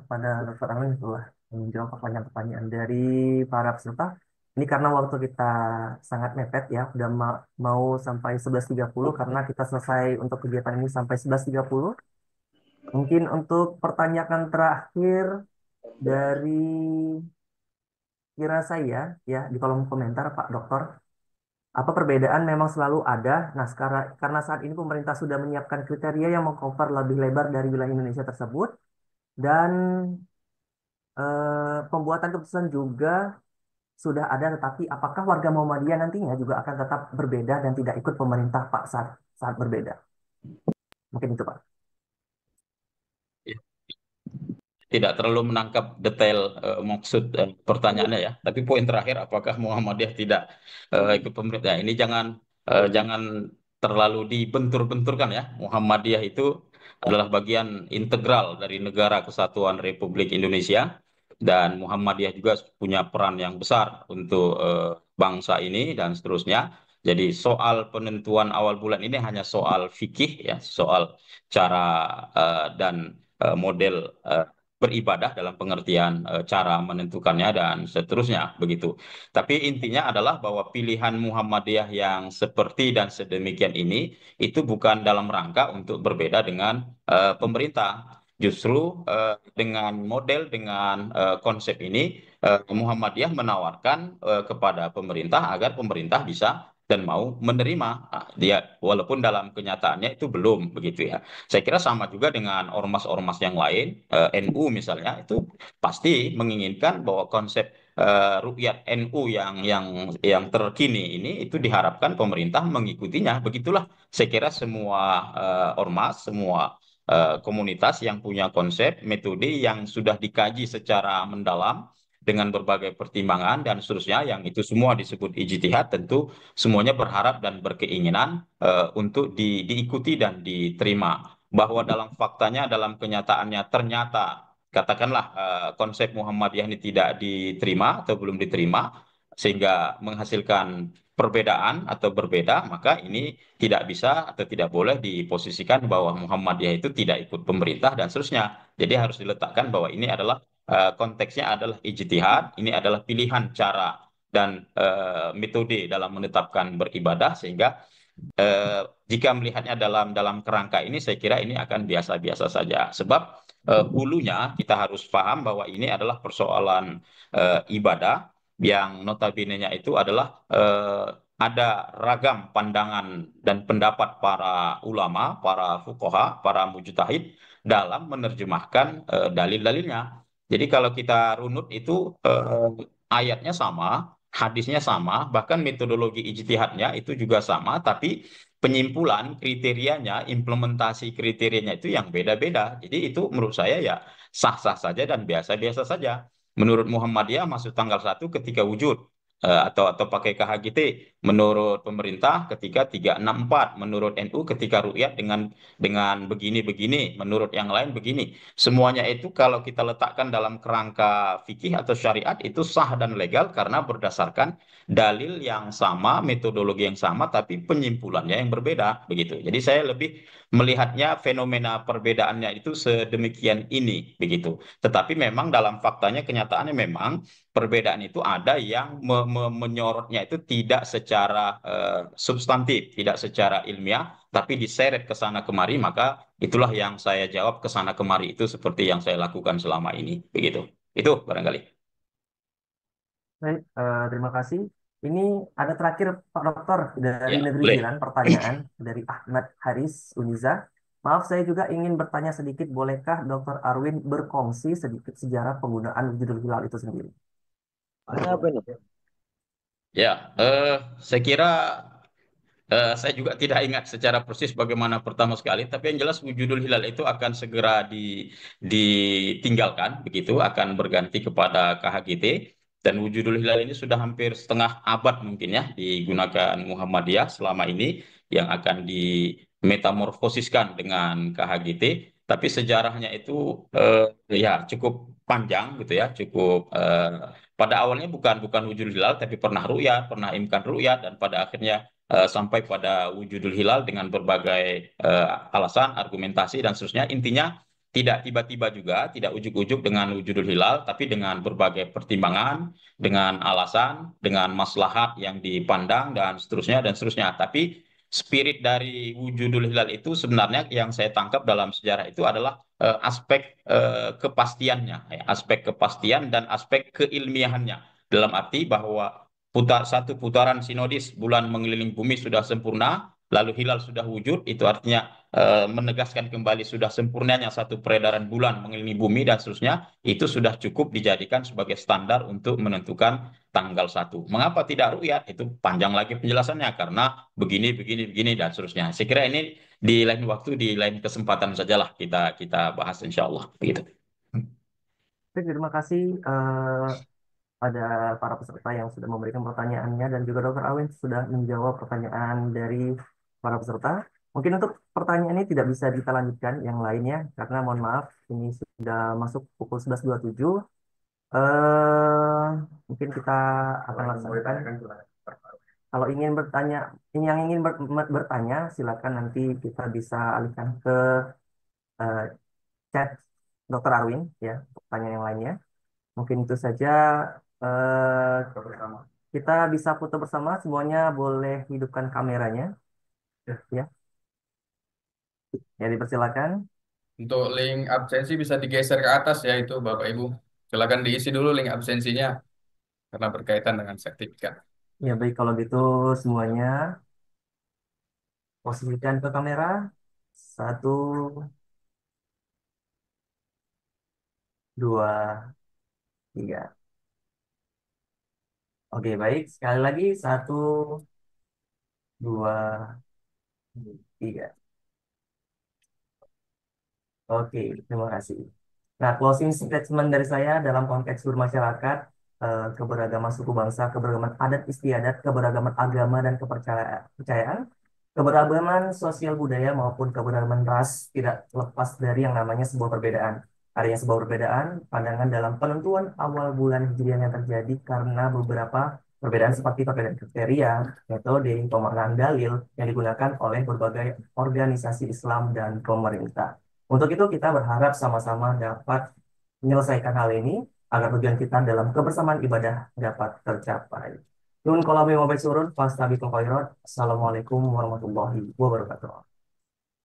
[SPEAKER 2] pada Dr. Amin telah menjawab pertanyaan-pertanyaan dari para peserta. Ini karena waktu kita sangat mepet ya, udah mau sampai 11.30 karena kita selesai untuk kegiatan ini sampai 11.30. Mungkin untuk pertanyaan terakhir Dari kira saya ya di kolom komentar Pak Dokter, apa perbedaan memang selalu ada. Nah, sekarang karena saat ini pemerintah sudah menyiapkan kriteria yang mengcover lebih lebar dari wilayah Indonesia tersebut dan pembuatan keputusan juga sudah ada, tetapi apakah warga Muhammadiyah nantinya juga akan tetap berbeda dan tidak ikut pemerintah Pak saat saat berbeda? Mungkin itu Pak.
[SPEAKER 1] Tidak terlalu menangkap detail maksud pertanyaannya ya. Tapi poin terakhir, apakah Muhammadiyah tidak ikut pemerintah? Ini jangan terlalu dibentur-benturkan ya. Muhammadiyah itu adalah bagian integral dari Negara Kesatuan Republik Indonesia, dan Muhammadiyah juga punya peran yang besar untuk bangsa ini dan seterusnya. Jadi soal penentuan awal bulan ini hanya soal fikih ya, soal cara dan model beribadah dalam pengertian cara menentukannya dan seterusnya begitu. Tapi intinya adalah bahwa pilihan Muhammadiyah yang seperti dan sedemikian ini itu bukan dalam rangka untuk berbeda dengan pemerintah. Justru dengan konsep ini Muhammadiyah menawarkan kepada pemerintah agar pemerintah bisa dan mau menerima. Dia walaupun dalam kenyataannya itu belum begitu ya. Saya kira sama juga dengan ormas-ormas yang lain, NU misalnya, itu pasti menginginkan bahwa konsep rukyat NU yang terkini ini itu diharapkan pemerintah mengikutinya. Begitulah saya kira semua ormas, semua komunitas yang punya konsep, metode yang sudah dikaji secara mendalam dengan berbagai pertimbangan dan seterusnya, yang itu semua disebut ijtihad, tentu semuanya berharap dan berkeinginan untuk diikuti dan diterima. Bahwa dalam faktanya, dalam kenyataannya ternyata katakanlah konsep Muhammadiyah ini tidak diterima atau belum diterima sehingga menghasilkan perbedaan atau berbeda, maka ini tidak bisa atau tidak boleh diposisikan bahwa Muhammadiyah itu tidak ikut pemerintah dan seterusnya. Jadi harus diletakkan bahwa ini adalah konteksnya adalah ijtihad, ini adalah pilihan cara dan metode dalam menetapkan beribadah, sehingga jika melihatnya dalam kerangka ini, saya kira ini akan biasa-biasa saja. Sebab hulunya kita harus paham bahwa ini adalah persoalan ibadah yang notabene-nya itu adalah ada ragam pandangan dan pendapat para ulama, para fuqaha, para mujtahid dalam menerjemahkan dalil-dalilnya. Jadi kalau kita runut itu ayatnya sama, hadisnya sama, bahkan metodologi ijtihadnya itu juga sama, tapi penyimpulan kriterianya, implementasi kriterianya itu yang beda-beda. Jadi itu menurut saya ya sah-sah saja dan biasa-biasa saja. Menurut Muhammadiyah masuk tanggal 1 ketika wujud, atau pakai KHGT. Menurut pemerintah ketika 364, menurut NU ketika ru'yat dengan begini-begini, menurut yang lain begini. Semuanya itu kalau kita letakkan dalam kerangka fikih atau syariat itu sah dan legal karena berdasarkan dalil yang sama, metodologi yang sama, tapi penyimpulannya yang berbeda begitu. Jadi saya lebih melihatnya fenomena perbedaannya itu sedemikian ini begitu. Tetapi memang dalam faktanya, kenyataannya memang perbedaan itu ada yang menyorotnya itu tidak secara substantif, tidak secara ilmiah, tapi diseret ke sana kemari. Maka itulah yang saya jawab, ke sana kemari itu seperti yang saya lakukan selama ini begitu. Itu barangkali.
[SPEAKER 2] Baik, terima kasih. Ini ada terakhir Pak Dokter dari
[SPEAKER 1] Ya,
[SPEAKER 2] Negeri
[SPEAKER 1] boleh.
[SPEAKER 2] Jiran, pertanyaan dari Ahmad Haris Uniza. Maaf, saya juga ingin bertanya sedikit. Bolehkah Dokter Arwin berkongsi sedikit sejarah penggunaan wujudul hilal itu sendiri?
[SPEAKER 8] Apa ini?
[SPEAKER 1] Ya, saya kira saya juga tidak ingat secara persis bagaimana pertama sekali, tapi yang jelas wujudul hilal itu akan segera ditinggalkan, begitu, akan berganti kepada KHGT, dan wujudul hilal ini sudah hampir setengah abad mungkin ya digunakan Muhammadiyah selama ini, yang akan dimetamorfosiskan dengan KHGT. Tapi sejarahnya itu ya cukup panjang gitu ya, cukup pada awalnya bukan wujudul hilal, tapi pernah ru'yat, pernah imkan ru'yat, dan pada akhirnya sampai pada wujudul hilal dengan berbagai alasan, argumentasi, dan seterusnya. Intinya tidak tiba-tiba juga, tidak ujuk-ujuk dengan wujudul hilal, tapi dengan berbagai pertimbangan, dengan alasan, dengan maslahat yang dipandang, dan seterusnya, dan seterusnya. Tapi spirit dari wujudul hilal itu sebenarnya yang saya tangkap dalam sejarah itu adalah aspek kepastiannya, ya, aspek kepastian dan aspek keilmiahannya. Dalam arti bahwa satu putaran sinodis bulan mengelilingi bumi sudah sempurna, lalu hilal sudah wujud, itu artinya menegaskan kembali sudah sempurnanya satu peredaran bulan mengelilingi bumi dan seterusnya, itu sudah cukup dijadikan sebagai standar untuk menentukan tanggal 1. Mengapa tidak ru'yat? Itu panjang lagi penjelasannya karena begini, begini, begini dan seterusnya. Saya kira ini di lain waktu, di lain kesempatan sajalah kita kita bahas insya Allah. Begitu.
[SPEAKER 2] Baik, terima kasih pada para peserta yang sudah memberikan pertanyaannya dan juga Dr. Awin sudah menjawab pertanyaan dari para peserta. Mungkin untuk pertanyaan ini tidak bisa kita lanjutkan yang lainnya karena mohon maaf ini sudah masuk pukul 11.27. Eh, Mungkin kita akan laksanakan. Kalau ingin bertanya, ini yang ingin bertanya, silakan nanti kita bisa alihkan ke eh, chat Dr. Arwin ya, pertanyaan yang lainnya. Mungkin itu saja. eh, Kita bisa foto bersama, semuanya boleh hidupkan kameranya, ya. Ya, dipersilakan.
[SPEAKER 3] Untuk link absensi bisa digeser ke atas ya itu Bapak Ibu. Silakan diisi dulu link absensinya karena berkaitan dengan sertifikat.
[SPEAKER 2] Ya, baik kalau gitu semuanya posisikan ke kamera. 1, 2, 3. Oke, baik. Sekali lagi 1, 2, 3. Oke, terima kasih. Nah, closing statement dari saya dalam konteks bermasyarakat, keberagaman suku bangsa, keberagaman adat istiadat, keberagaman agama dan kepercayaan, keberagaman sosial budaya maupun keberagaman ras tidak lepas dari yang namanya sebuah perbedaan. Adanya sebuah perbedaan pandangan dalam penentuan awal bulan Hijriah yang terjadi karena beberapa perbedaan seperti perbedaan kriteria, metode, pemaknaan dalil yang digunakan oleh berbagai organisasi Islam dan pemerintah. Untuk itu kita berharap sama-sama dapat menyelesaikan hal ini agar tujuan kita dalam kebersamaan ibadah dapat tercapai. Nun kolami wabai surun, fastabiqul khairat. Assalamualaikum warahmatullahi wabarakatuh.